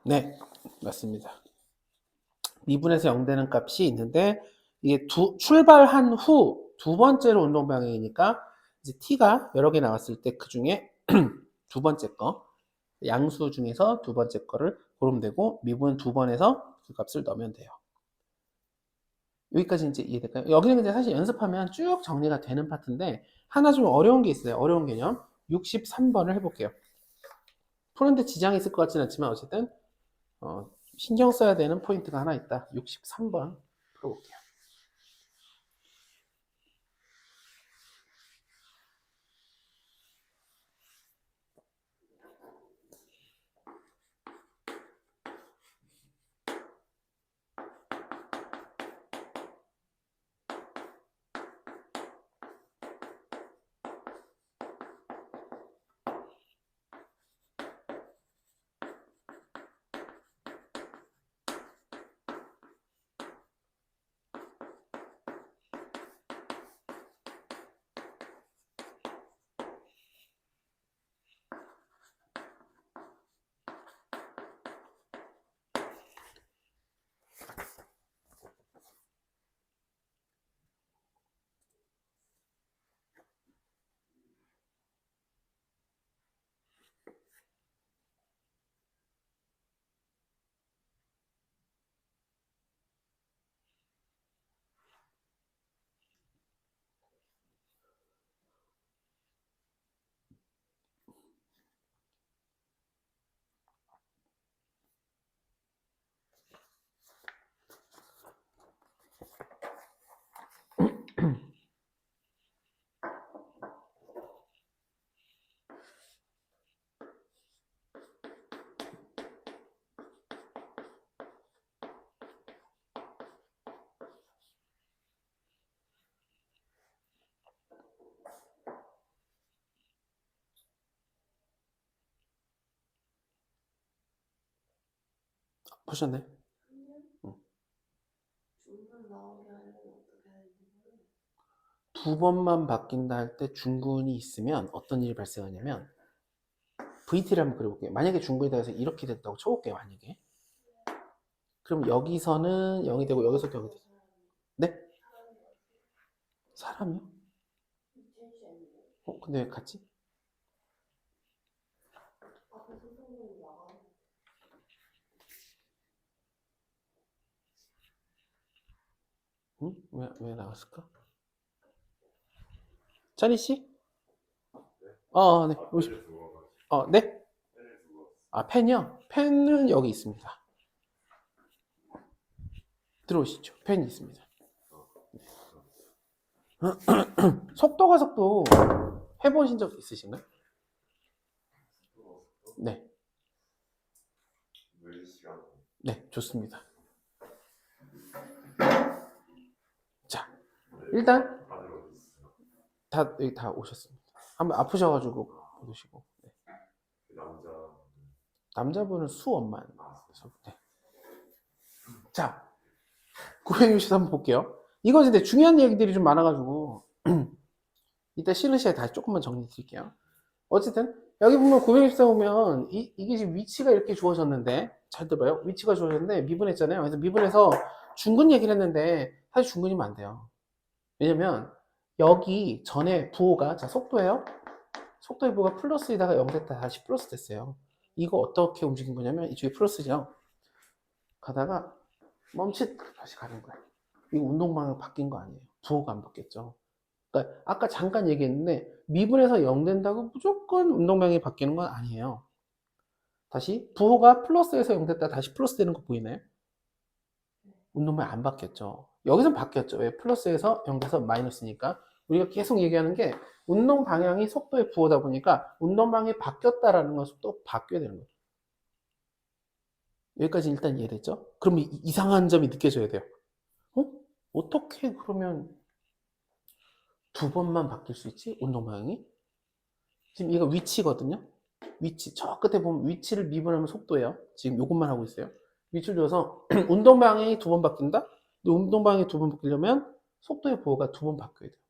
네, 맞습니다. 미분에서 0되는 값이 있는데 이게 출발한 후 두 번째로 운동 방향이니까 이제 t가 여러 개 나왔을 때 그 중에 두 번째 거 양수 중에서 두 번째 거를 고르면 되고 미분 두 번에서 그 값을 넣으면 돼요. 여기까지 이제 이해될까요? 여기는 이제 사실 연습하면 쭉 정리가 되는 파트인데 하나 좀 어려운 게 있어요. 어려운 개념 63번을 해볼게요. 푸는데 지장이 있을 것 같지는 않지만 어쨌든 신경 써야 되는 포인트가 하나 있다. 63번 풀어볼게요. 보셨네? 두 번만 바뀐다 할 때 중군이 있으면 어떤 일이 발생하냐면 VT를 한번 그려볼게요. 만약에 중군이 돼서 이렇게 됐다고 쳐볼게요. 만약에 그럼 여기서는 0이 되고 여기서도 0이 되죠. 네? 사람이요? 근데 왜 같지? 응? 왜 나갔을까? 찬희 씨? 네. 네? 펜이요? 펜은 여기 있습니다. 들어오시죠. 펜이 있습니다. 속도 가속도 해보신 적 있으신가요? 네. 네, 좋습니다. 자, 일단 여기 다 오셨습니다. 한번 아프셔가지고 보시고. 네. 남자분은 수업만. 네. 자, 960 한번 볼게요. 이거 이제 중요한 얘기들이 좀 많아가지고 이따 쉬는 시간에 다시 조금만 정리 드릴게요. 어쨌든 여기 보면 964 보면 이게 지금 위치가 이렇게 주어졌는데 잘 들어봐요. 위치가 주어졌는데 미분했잖아요. 그래서 미분해서 중근 얘기를 했는데 사실 중근이면 안 돼요. 왜냐면 여기 전에 부호가 자 속도예요. 속도의 부호가 플러스에다가 0 됐다 다시 플러스 됐어요. 이거 어떻게 움직인 거냐면 이쪽이 플러스죠. 가다가 멈칫 다시 가는 거야. 이거 운동방향 바뀐 거 아니에요. 부호가 안 바뀌었죠. 그러니까 아까 잠깐 얘기했는데 미분에서 0 된다고 무조건 운동방향이 바뀌는 건 아니에요. 다시 부호가 플러스에서 0 됐다 다시 플러스 되는 거 보이나요? 운동방향 안 바뀌었죠. 여기서 바뀌었죠. 왜? 플러스에서 0 돼서 마이너스니까. 우리가 계속 얘기하는 게 운동 방향이 속도의 부호다 보니까 운동 방향이 바뀌었다라는 건 속도가 바뀌어야 되는 거죠. 여기까지 일단 이해됐죠? 그럼 이상한 점이 느껴져야 돼요. 어떻게 그러면 두 번만 바뀔 수 있지? 운동 방향이? 지금 이거 위치거든요. 위치. 저 끝에 보면 위치를 미분하면 속도예요. 지금 이것만 하고 있어요. 위치를 줘서 운동 방향이 두 번 바뀐다? 근데 운동 방향이 두 번 바뀌려면 속도의 부호가 두 번 바뀌어야 돼요.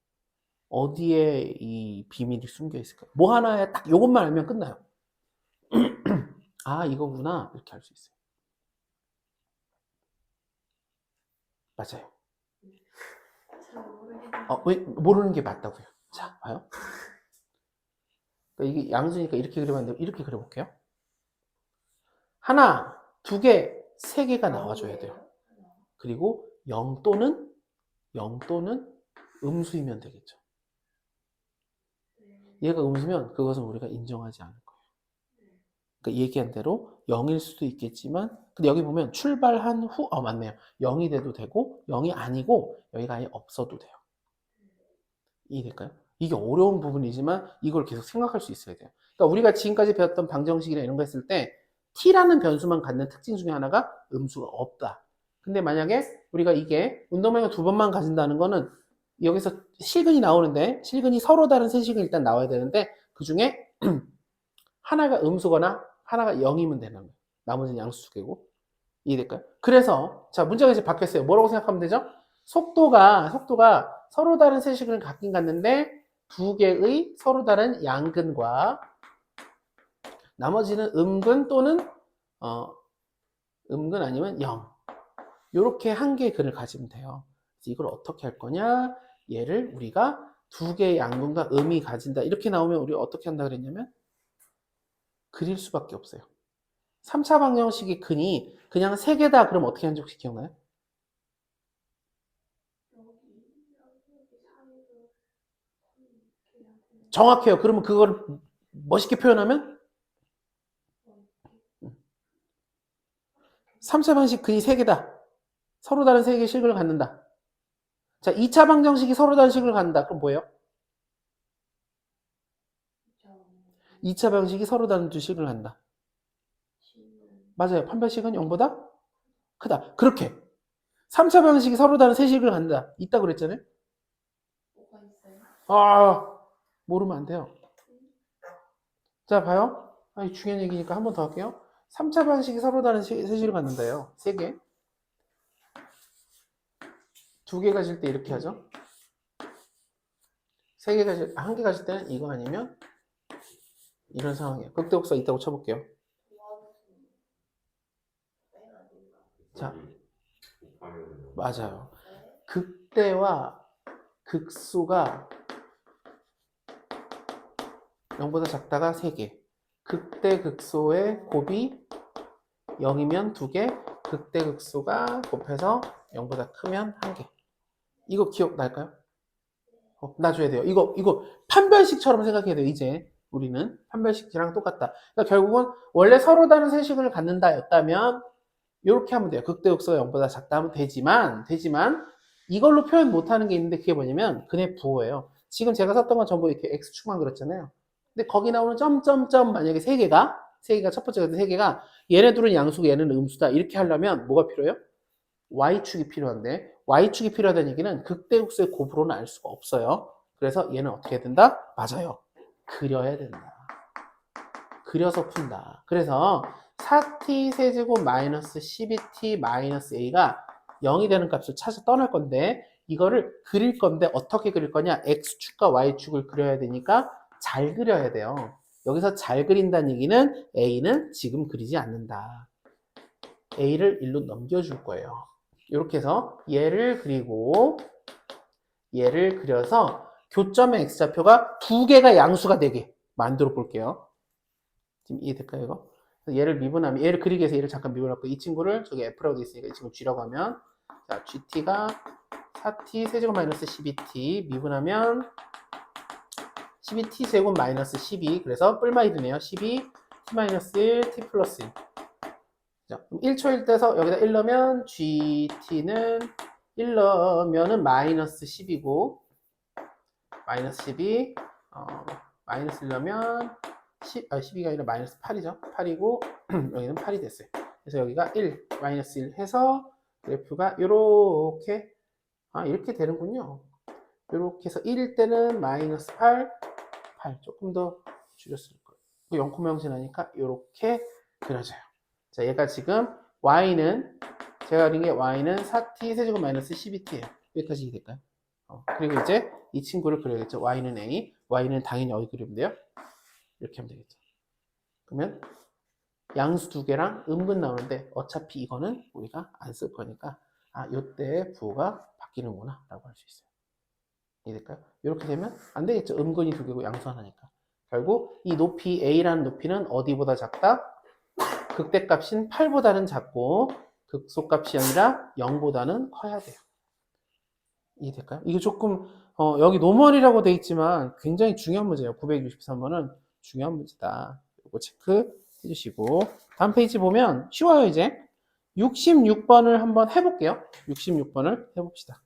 어디에 이 비밀이 숨겨 있을까요? 뭐 하나에 딱 이것만 알면 끝나요. 아, 이거구나. 이렇게 할 수 있어요. 맞아요. 왜 모르는 게 맞다고요. 자, 봐요. 그러니까 이게 양수니까 이렇게 그리면 안 되고 이렇게 그려볼게요. 하나, 두 개, 세 개가 나와줘야 돼요. 그리고 0 또는 음수이면 되겠죠. 얘가 음수면 그것은 우리가 인정하지 않을 거예요. 그러니까 얘기한 대로 0일 수도 있겠지만 근데 여기 보면 출발한 후 맞네요. 0이 돼도 되고 0이 아니고 여기가 아예 없어도 돼요. 이해될까요? 이게 어려운 부분이지만 이걸 계속 생각할 수 있어야 돼요. 그러니까 우리가 지금까지 배웠던 방정식이나 이런 거 했을 때 t라는 변수만 갖는 특징 중에 하나가 음수가 없다. 근데 만약에 우리가 이게 운동량을 두 번만 가진다는 거는 여기서 실근이 나오는데 실근이 서로 다른 세 식이 일단 나와야 되는데 그 중에 하나가 음수거나 하나가 0이면 되는 거예요. 나머지는 양수 두 개고. 이해될까요? 그래서 자 문제가 이제 바뀌었어요. 뭐라고 생각하면 되죠? 속도가 서로 다른 세식을 갖긴 갖는데 두 개의 서로 다른 양근과 나머지는 음근 또는 음근 아니면 0 이렇게 한 개의 근을 가지면 돼요. 그래서 이걸 어떻게 할 거냐? 얘를 우리가 두 개의 양근과 음이 가진다 이렇게 나오면 우리가 어떻게 한다 그랬냐면 그릴 수밖에 없어요. 3차 방정식의 근이 그냥 3개다 그럼 어떻게 하는지 혹시 기억나요? 정확해요. 그러면 그걸 멋있게 표현하면 3차 방식 근이 3개다. 서로 다른 3개의 식을 갖는다. 자, 2차 방정식이 서로 다른 식을 갖는다. 그럼 뭐예요? 2차 방식이 서로 다른 두 식을 갖는다. 맞아요. 판별식은 0보다 크다. 그렇게 3차 방식이 서로 다른 세 식을 갖는다. 있다고 그랬잖아요. 모르면 안 돼요. 자, 봐요. 중요한 얘기니까 한 번 더 할게요. 3차 방식이 서로 다른 세식을 갖는다요. 3개. 2개 가질 때 이렇게 하죠. 3개 가질, 1개 가질 때는 이거 아니면 이런 상황이에요. 극대곡사 있다고 쳐볼게요. 자, 맞아요. 극대와 극소가 0보다 작다가 3개. 극대 극소의 곱이 0이면 2개, 극대 극소가 곱해서 0보다 크면 1개. 이거 기억날까요? 놔줘야 돼요. 이거 판별식처럼 생각해야 돼요. 이제 우리는 판별식이랑 똑같다. 그러니까 결국은 원래 서로 다른 세식을 갖는다 였다면 이렇게 하면 돼요. 극대 극소가 0보다 작다 하면 되지만 이걸로 표현 못하는 게 있는데 그게 뭐냐면 근의 부호예요. 지금 제가 썼던 건 전부 이렇게 x축만 그렸잖아요. 근데 거기 나오는 점점점 만약에 3개가 첫 번째가 3개가 얘네 둘은 양수고 얘는 음수다 이렇게 하려면 뭐가 필요해요? y축이 필요한데 y축이 필요하다는 얘기는 극대극소의 곱으로는 알 수가 없어요. 그래서 얘는 어떻게 해야 된다? 맞아요. 그려야 된다. 그려서 푼다. 그래서 4t 세제곱 마이너스 12t 마이너스 a가 0이 되는 값을 찾아 떠날 건데 이거를 그릴 건데 어떻게 그릴 거냐? x축과 y축을 그려야 되니까 잘 그려야 돼요. 여기서 잘 그린다는 얘기는 a는 지금 그리지 않는다. a를 1로 넘겨줄 거예요. 이렇게 해서 얘를 그리고 얘를 그려서 교점의 x좌표가 두 개가 양수가 되게 만들어 볼게요. 지금 이해될까요, 이거? 얘를 미분하면, 얘를 그리기 위해서 얘를 잠깐 미분할게요. 이 친구를 저기 f라고 되어 있으니까 이 친구 g라고 하면, 자, gt가 4t 세제곱 마이너스 12t 미분하면 12t 제곱 마이너스 12. 그래서 뿔마이 드네요. 12 t 마이너스 1 t 플러스 1. 자, 그럼 1초일 때서 여기다 1 넣으면 gt는 1 넣으면은 마이너스 10이고 마이너스 12 마이너스 1 넣으면 12가 아니라 마이너스 8이죠. 8이고 여기는 8이 됐어요. 그래서 여기가 1 마이너스 1 해서 그래프가 요렇게 이렇게 되는군요. 이렇게 해서 1일 때는 마이너스 8 조금 더 줄였을 거예요. 0,0 지나니까 이렇게 그려져요. 자, 얘가 지금 y는 제가 그린 게 y는 4t 세제곱 마이너스 12t예요. 여기까지 이해될까요? 그리고 이제 이 친구를 그려야겠죠. y는 a, y는 당연히 어디 그리면 돼요? 이렇게 하면 되겠죠. 그러면 양수 두 개랑 음근 나오는데 어차피 이거는 우리가 안 쓸 거니까 요때 부호가 바뀌는구나 라고 할 수 있어요. 이해될까요? 이렇게 되면 안 되겠죠. 음근이 두 개고 양수 하나니까. 결국 이 높이 a라는 높이는 어디보다 작다? 극대값인 8보다는 작고 극소값이 아니라 0보다는 커야 돼요. 이해될까요? 이게 조금 여기 노멀이라고 돼 있지만 굉장히 중요한 문제예요. 963번은 중요한 문제다. 이거 체크 해주시고 다음 페이지 보면 쉬워요. 이제 66번을 한번 해볼게요. 66번을 해봅시다.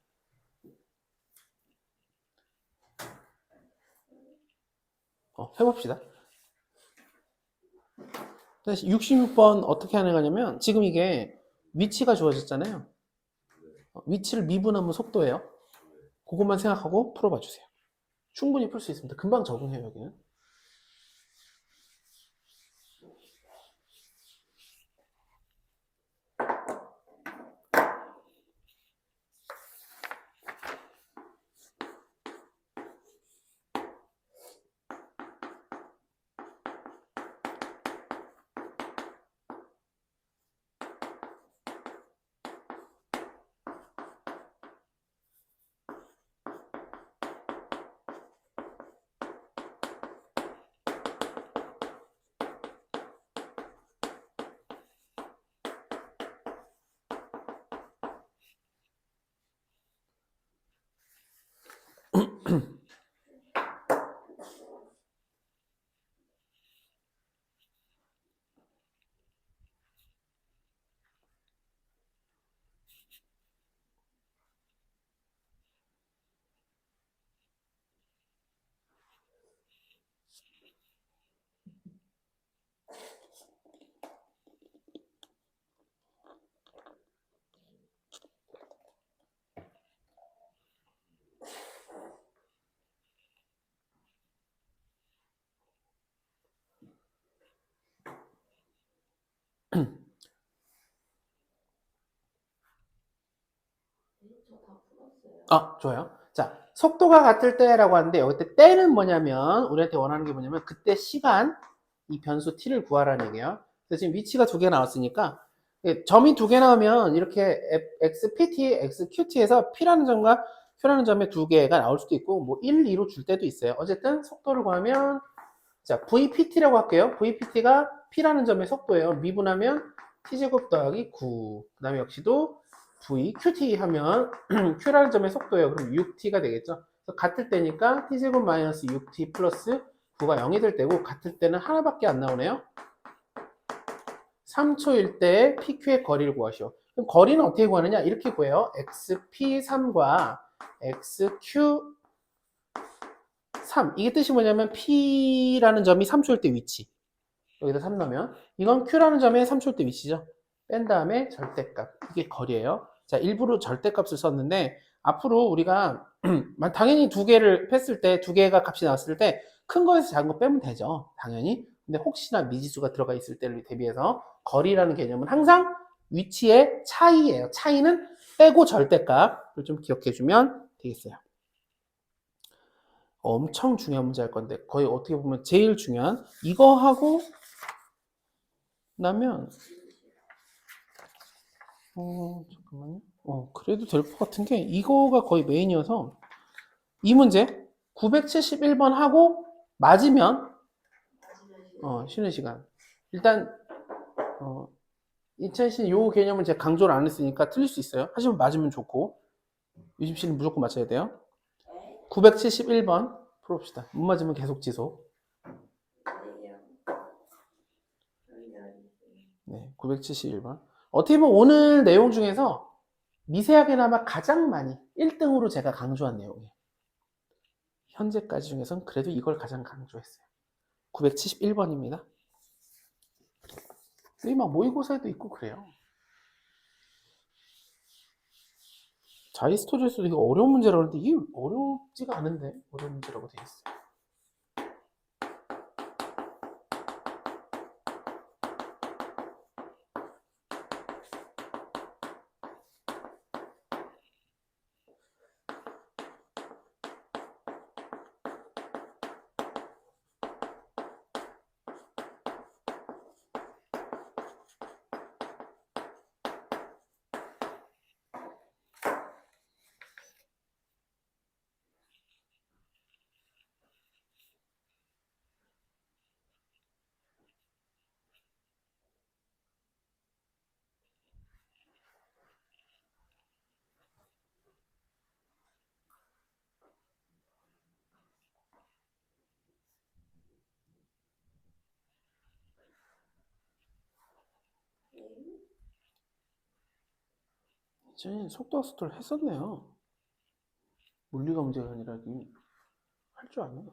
해봅시다. 66번 어떻게 하는 거냐면 지금 이게 위치가 주어졌잖아요. 위치를 미분하면 속도예요. 그것만 생각하고 풀어봐 주세요. 충분히 풀 수 있습니다. 금방 적응해요, 여기는. 좋아요. 자, 속도가 같을 때라고 하는데 여기 때는 뭐냐면 우리한테 원하는 게 뭐냐면 그때 시간 이 변수 t를 구하라는 얘기예요. 그래서 지금 위치가 두 개 나왔으니까 점이 두 개 나오면 이렇게 xpt, xqt에서 p라는 점과 q라는 점에 두 개가 나올 수도 있고 뭐 1, 2로 줄 때도 있어요. 어쨌든 속도를 구하면 자 vpt라고 할게요. vpt가 p라는 점의 속도예요. 미분하면 t제곱 더하기 9. 그 다음에 역시도 vqt 하면 q라는 점의 속도예요. 그럼 6t가 되겠죠. 그래서 같을 때니까 t제곱 마이너스 6t 플러스 9가 0이 될 때고 같을 때는 하나밖에 안 나오네요. 3초일 때 PQ의 거리를 구하시오. 그럼 거리는 어떻게 구하느냐? 이렇게 구해요. XP3과 XQ3. 이게 뜻이 뭐냐면 P라는 점이 3초일 때 위치. 여기다 3 넣으면. 이건 Q라는 점의 3초일 때 위치죠. 뺀 다음에 절대값. 이게 거리예요. 자, 일부러 절대값을 썼는데 앞으로 우리가 당연히 두 개를 뺐을 때 두 개가 값이 나왔을 때 큰 거에서 작은 거 빼면 되죠. 당연히. 근데 혹시나 미지수가 들어가 있을 때를 대비해서 거리라는 개념은 항상 위치의 차이예요. 차이는 최고 절대값을 좀 기억해 주면 되겠어요. 엄청 중요한 문제 할 건데 거의 어떻게 보면 제일 중요한 이거 하고 나면 잠깐만요. 그래도 될 것 같은 게 이거가 거의 메인이어서 이 문제 971번 하고 맞으면 쉬는 시간. 일단 이찬 요 개념은 제가 강조를 안 했으니까 틀릴 수 있어요. 하지만 맞으면 좋고 유심 씨는 무조건 맞춰야 돼요. 971번 풀어봅시다. 못 맞으면 계속 지속. 네, 971번. 어떻게 보면 오늘 내용 중에서 미세하게나마 가장 많이 1등으로 제가 강조한 내용이에요. 현재까지 중에서는 그래도 이걸 가장 강조했어요. 971번입니다. 여기 막 모의고사에도 있고 그래요. 자이스토리에서도 이거 어려운 문제라고 하는데 이게 어렵지가 않은데 어려운 문제라고 되어 있어요. 저는 속도학습도를 했었네요. 물리가 문제가 아니라 할 줄 아네.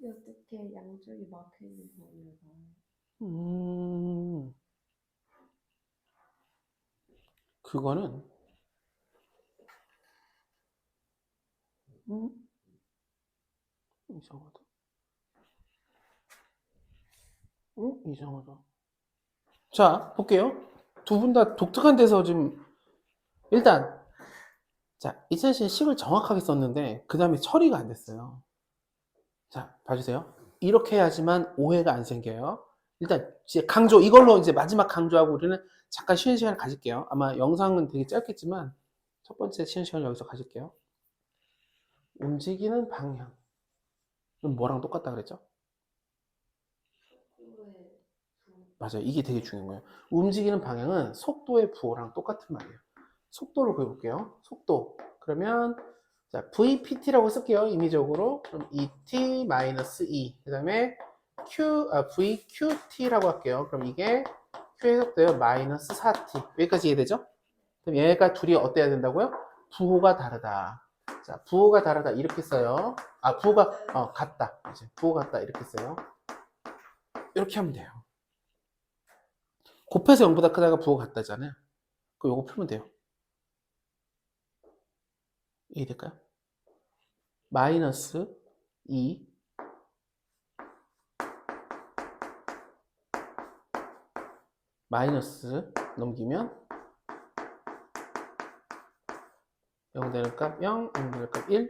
어떻게 양쪽이 막혀 있는 거냐가. 그거는 이상하다. 이상하다. 자, 볼게요. 두 분 다 독특한 데서 지금 일단 자, 이찬 씨는 식을 정확하게 썼는데 그 다음에 처리가 안 됐어요. 자, 봐주세요. 이렇게 해야지만 오해가 안 생겨요. 일단 이제 강조 이걸로 이제 마지막 강조하고 우리는 잠깐 쉬는 시간을 가질게요. 아마 영상은 되게 짧겠지만 첫 번째 쉬는 시간을 여기서 가질게요. 움직이는 방향. 뭐랑 똑같다 그랬죠? 맞아요. 이게 되게 중요한 거예요. 움직이는 방향은 속도의 부호랑 똑같은 말이에요. 속도를 그려볼게요. 속도. 그러면 자, VPT라고 쓸게요. 임의적으로. 그럼 ET-E. 그 다음에 VQT라고 할게요. 그럼 이게 Q 해석돼요. 마이너스 4T. 여기까지 이해되죠? 그럼 얘가 둘이 어때야 된다고요? 부호가 다르다. 자, 부호가 다르다. 이렇게 써요. 부호가, 같다. 이제 부호가 같다. 이렇게 써요. 이렇게 하면 돼요. 곱해서 0보다 크다가 부호가 같다잖아요. 그럼 요거 풀면 돼요. 이해될까요? 마이너스 2 마이너스 넘기면 0 되는 값 0, 0 되는 값 1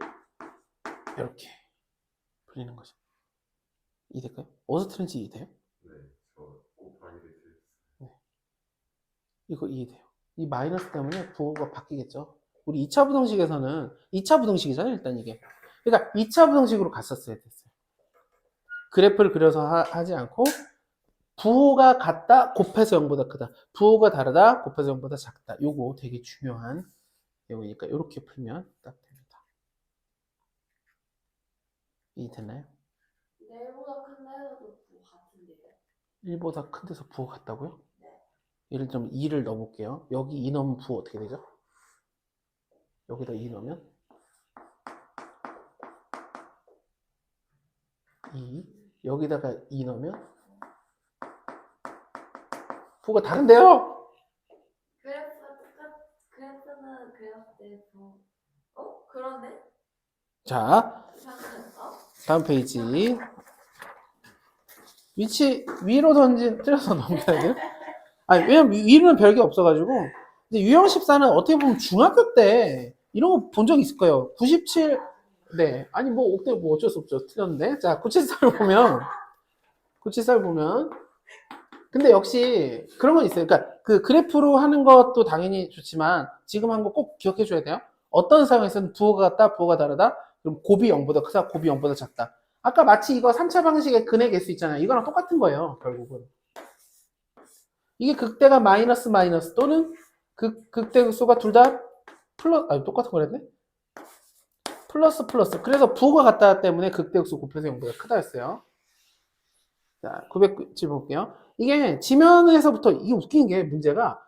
이렇게 풀리는 거죠. 이해될까요? 어디서 틀린지 이해돼요? 네, 저 곱하기를 했어요. 네. 이거 이해돼요. 이 마이너스 때문에 부호가 바뀌겠죠. 우리 2차 부등식에서는 2차 부등식이잖아요, 일단 이게. 그러니까 2차 부등식으로 갔었어야 됐어요. 그래프를 그려서 하지 않고 부호가 같다, 곱해서 0보다 크다. 부호가 다르다, 곱해서 0보다 작다. 요거 되게 중요한 내용이니까 이렇게 풀면 딱 됩니다. 이해됐나요? 내보다 큰 데서도 같은데요? 1보다 큰 데서 부호 같다고요? 네. 예를 들면 2를 넣어볼게요. 여기 2 넣으면 부 어떻게 되죠? 여기다 2 넣으면 2, 여기다가 2 넣으면 부가 다른데요? 그래프는 그래프대에서 그러네? 자, 다음 페이지. 위치 위로 틀어서 넘겨야 돼요? 아니, 왜냐면 위로는 별게 없어가지고. 근데 유형 14는 어떻게 보면 중학교 때 이런 거 본 적 있을 거예요. 97, 네. 아니, 뭐, 그때 뭐 어쩔 수 없죠. 틀렸는데. 자, 974를 보면, 974를 보면, 근데 역시 그런 건 있어요. 그러니까 그 그래프로 하는 것도 당연히 좋지만 지금 한 거 꼭 기억해 줘야 돼요. 어떤 상황에서는 부호가 같다, 부호가 다르다. 그럼 곱이 0보다 크다, 곱이 0보다 작다. 아까 마치 이거 3차 방식의 근의 개수 있잖아요. 이거랑 똑같은 거예요, 결국은. 이게 극대가 마이너스 마이너스 또는 극대수가 둘 다 똑같은 거랬네? 플러스 플러스. 그래서 부호가 같다 때문에 극대수 곱해서 0보다 크다 했어요. 자, 907 볼게요. 이게 지면에서부터 이게 웃긴 게 문제가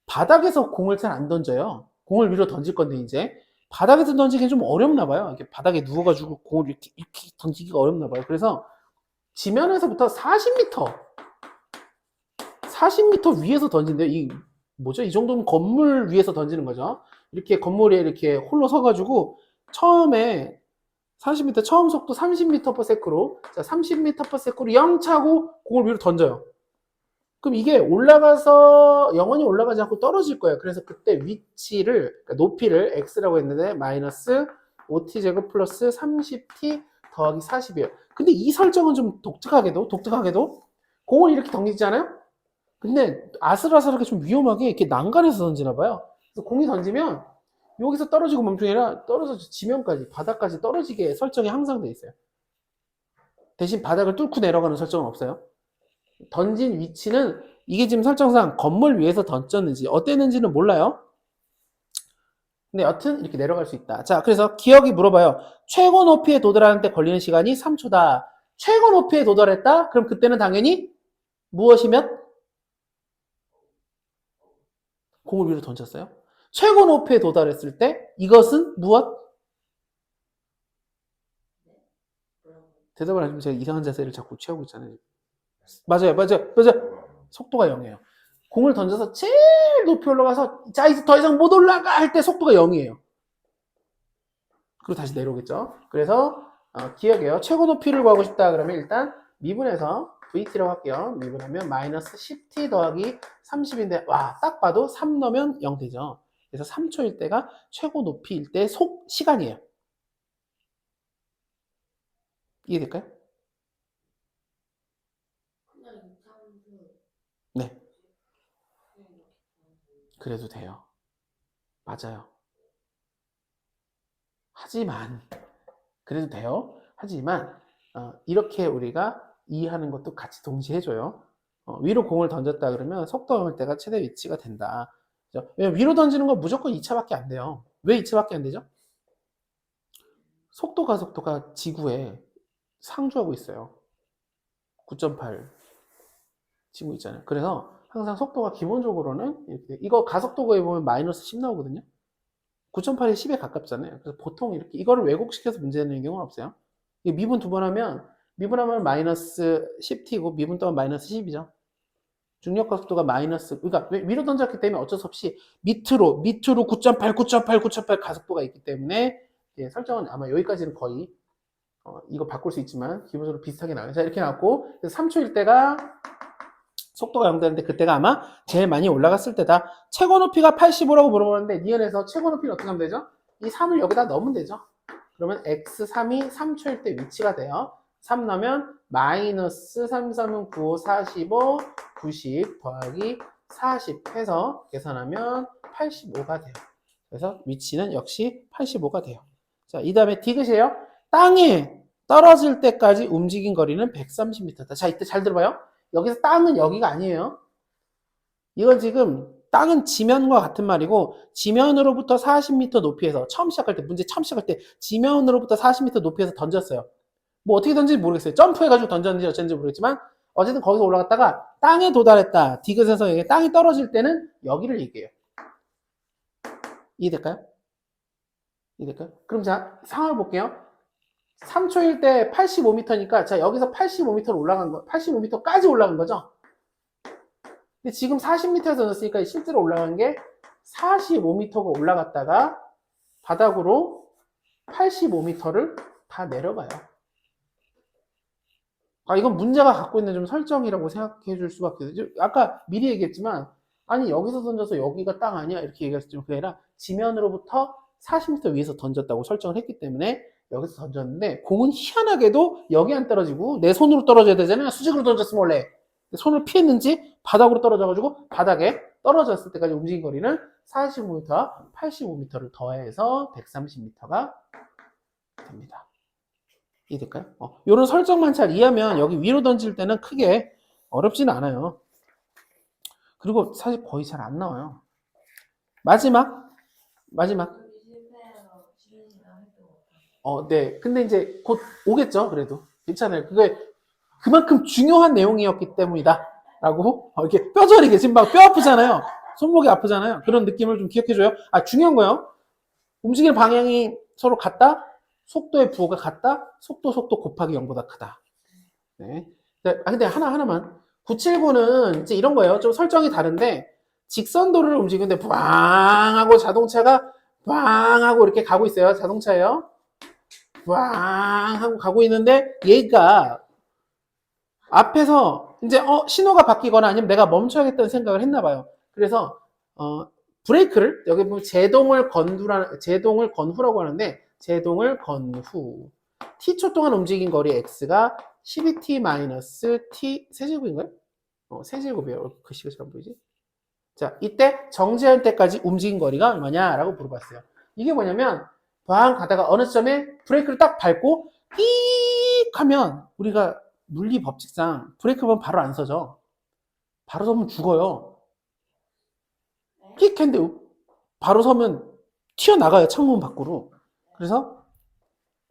바닥에서 공을 잘 안 던져요. 공을 위로 던질 건데 이제 바닥에서 던지기는 좀 어렵나 봐요. 이렇게 바닥에 누워가지고 공을 이렇게 던지기가 어렵나 봐요. 그래서 지면에서부터 40m 위에서 던진대요. 이 뭐죠? 이 정도면 건물 위에서 던지는 거죠. 이렇게 건물에 이렇게 홀로 서가지고 처음에 30m 처음 속도 30m/s로 자 30m/s로 0 차고 공을 위로 던져요. 그럼 이게 올라가서 영원히 올라가지 않고 떨어질 거예요. 그래서 그때 위치를 그러니까 높이를 x라고 했는데 마이너스 5t제곱 플러스 30t 더하기 40이에요. 근데 이 설정은 좀 독특하게도 공을 이렇게 던지잖아요. 근데 아슬아슬하게 좀 위험하게 이렇게 난간에서 던지나 봐요. 그래서 공이 던지면 여기서 떨어지고 멈춘 게 아니라 떨어져서 지면까지 바닥까지 떨어지게 설정이 항상 돼 있어요. 대신 바닥을 뚫고 내려가는 설정은 없어요. 던진 위치는 이게 지금 설정상 건물 위에서 던졌는지 어땠는지는 몰라요. 근데 여튼 이렇게 내려갈 수 있다. 자, 그래서 기억이 물어봐요. 최고 높이에 도달하는데 걸리는 시간이 3초다. 최고 높이에 도달했다? 그럼 그때는 당연히 무엇이면? 공을 위로 던졌어요. 최고 높이에 도달했을 때 이것은 무엇? 대답을 하시면 제가 이상한 자세를 자꾸 취하고 있잖아요. 맞아요. 속도가 0이에요. 공을 던져서 제일 높이 올라가서 자 이제 더 이상 못 올라가 할 때 속도가 0이에요. 그리고 다시 내려오겠죠. 그래서 기억해요. 최고 높이를 구하고 싶다 그러면 일단 미분해서 VT라고 할게요. 미분하면 마이너스 10t 더하기 30인데 와 딱 봐도 3 넣으면 0 되죠. 그래서 3초일 때가 최고 높이일 때 시간이에요. 이해될까요? 네. 그래도 돼요. 맞아요. 하지만 그래도 돼요. 하지만 이렇게 우리가 이해하는 것도 같이 동시에 해줘요. 위로 공을 던졌다 그러면 속도 넘을 때가 최대 위치가 된다. 그죠? 왜냐면 위로 던지는 건 무조건 2차밖에 안 돼요. 왜 2차밖에 안 되죠? 속도가 지구에 상주하고 있어요. 9.8 지구 있잖아요. 그래서 항상 속도가 기본적으로는 이렇게 이거 가속도에 보면 마이너스 10 나오거든요. 9.8이 10에 가깝잖아요. 그래서 보통 이렇게 이거를 왜곡시켜서 문제 내는 경우는 없어요. 미분 두 번 하면 미분하면 마이너스 10t고 미분 또한 마이너스 10이죠. 중력과 속도가 마이너스 그러니까 위로 던졌기 때문에 어쩔 수 없이 밑으로 9.8 가속도가 있기 때문에 예, 설정은 아마 여기까지는 거의 이거 바꿀 수 있지만 기본적으로 비슷하게 나와요. 자 이렇게 나왔고 3초일 때가 속도가 0 되는데 그때가 아마 제일 많이 올라갔을 때다. 최고 높이가 85라고 물어보는데 니은에서 최고 높이는 어떻게 하면 되죠? 이 3을 여기다 넣으면 되죠. 그러면 x3이 3초일 때 위치가 돼요. 3 넣으면 마이너스 3, 3은 9, 5, 45, 90 더하기 40 해서 계산하면 85가 돼요. 그래서 위치는 역시 85가 돼요. 자, 이 다음에 디귿이에요. 땅에 떨어질 때까지 움직인 거리는 130m다. 자, 이때 잘 들어봐요. 여기서 땅은 여기가 아니에요. 이건 지금 땅은 지면과 같은 말이고 지면으로부터 40m 높이에서 문제 처음 시작할 때 지면으로부터 40m 높이에서 던졌어요. 뭐 어떻게 던질지 모르겠어요. 점프해가지고 던졌는지 어쩐지 모르겠지만 어쨌든 거기서 올라갔다가 땅에 도달했다. 디귿에서 이게 땅이 떨어질 때는 여기를 얘기해요. 이해될까요? 이해될까요? 그럼 자, 상황을 볼게요. 3초일 때 85m니까 자, 여기서 85m로 올라간 거, 85m까지 올라간 거죠? 근데 지금 40m에서 던졌으니까 실제로 올라간 게 45m가 올라갔다가 바닥으로 85m를 다 내려가요. 아, 이건 문제가 갖고 있는 좀 설정이라고 생각해 줄 수밖에 없어요. 아까 미리 얘기했지만, 아니, 여기서 던져서 여기가 땅 아니야? 이렇게 얘기했지만, 그게 아니라 지면으로부터 40m 위에서 던졌다고 설정을 했기 때문에 여기서 던졌는데, 공은 희한하게도 여기 안 떨어지고 내 손으로 떨어져야 되잖아요. 수직으로 던졌으면 원래. 손을 피했는지 바닥으로 떨어져가지고 바닥에 떨어졌을 때까지 움직인 거리는 45m, 85m를 더해서 130m가 됩니다. 이해될까요? 이런 설정만 잘 이해하면 여기 위로 던질 때는 크게 어렵진 않아요. 그리고 사실 거의 잘 안 나와요. 마지막. 우리 실패해서 쉬는 시간 활동. 네. 근데 이제 곧 오겠죠. 그래도 괜찮아요. 그게 그만큼 중요한 내용이었기 때문이다. 라고 이렇게 뼈저리게 지금 막 뼈 아프잖아요. 손목이 아프잖아요. 그런 느낌을 좀 기억해줘요. 아, 중요한 거예요. 움직이는 방향이 서로 같다. 속도의 부호가 같다. 속도 곱하기 0보다 크다. 네. 근데 하나만. 979는 이제 이런 거예요. 좀 설정이 다른데, 직선도로를 움직이는데, 부앙 하고 자동차가 부앙 하고 이렇게 가고 있어요. 자동차예요. 부앙 하고 가고 있는데, 얘가 앞에서 이제, 신호가 바뀌거나 아니면 내가 멈춰야겠다는 생각을 했나 봐요. 그래서, 브레이크를, 여기 보면 제동을 건후라고 하는데, 제동을 건후. t초 동안 움직인 거리 x가 12t-t 세제곱인가요? 세제곱이에요. 글씨가 잘 안 보이지? 자, 이때 정지할 때까지 움직인 거리가 얼마냐라고 물어봤어요. 이게 뭐냐면 방 가다가 어느 시점에 브레이크를 딱 밟고 삑 하면 우리가 물리 법칙상 브레이크 밟으면 바로 안 서죠. 바로 서면 죽어요. 삑 했는데 바로 서면 튀어나가요. 창문 밖으로. 그래서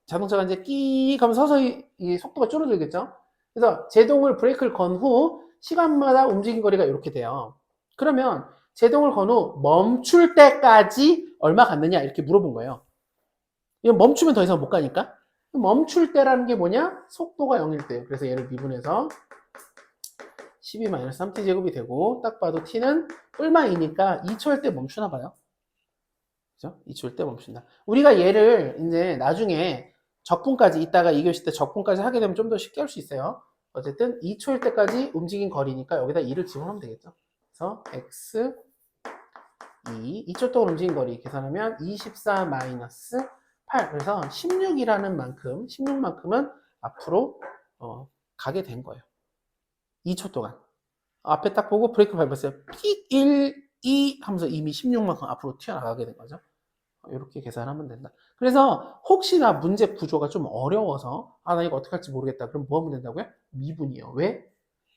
자동차가 이제 끼 하면 서서히 이 속도가 줄어들겠죠. 그래서 제동을 브레이크를 건 후 시간마다 움직인 거리가 이렇게 돼요. 그러면 제동을 건 후 멈출 때까지 얼마 갔느냐 이렇게 물어본 거예요. 이건 멈추면 더 이상 못 가니까. 멈출 때라는 게 뭐냐? 속도가 0일 때예요. 그래서 얘를 미분해서 12-3t 제곱이 되고 딱 봐도 t는 얼마 2니까 2초일 때 멈추나 봐요. 그죠? 2초일 때 멈춘다. 우리가 얘를 이제 나중에 적분까지 이따가 2교시 때 적분까지 하게 되면 좀 더 쉽게 할 수 있어요. 어쨌든 2초일 때까지 움직인 거리니까 여기다 2를 집어넣으면 되겠죠. 그래서 x 2초 동안 움직인 거리 계산하면 24 마이너스 8. 그래서 16이라는 만큼, 16만큼은 앞으로 가게 된 거예요. 2초 동안. 앞에 딱 보고 브레이크 밟았어요. 픽 1, 2 하면서 이미 16만큼 앞으로 튀어나가게 된 거죠. 이렇게 계산하면 된다. 그래서 혹시나 문제 구조가 좀 어려워서 나 이거 어떻게 할지 모르겠다. 그럼 뭐 하면 된다고요? 미분이요. 왜?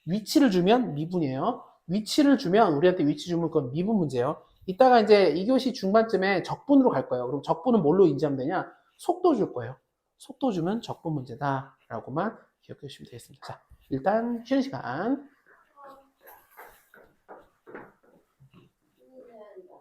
위치를 주면 미분이에요. 위치를 주면 우리한테 위치 주면 그건 미분 문제예요. 이따가 이제 2교시 중반쯤에 적분으로 갈 거예요. 그럼 적분은 뭘로 인지하면 되냐? 속도 줄 거예요. 속도 주면 적분 문제다 라고만 기억해 주시면 되겠습니다. 자, 일단 쉬는 시간. 쉬는 시간이다.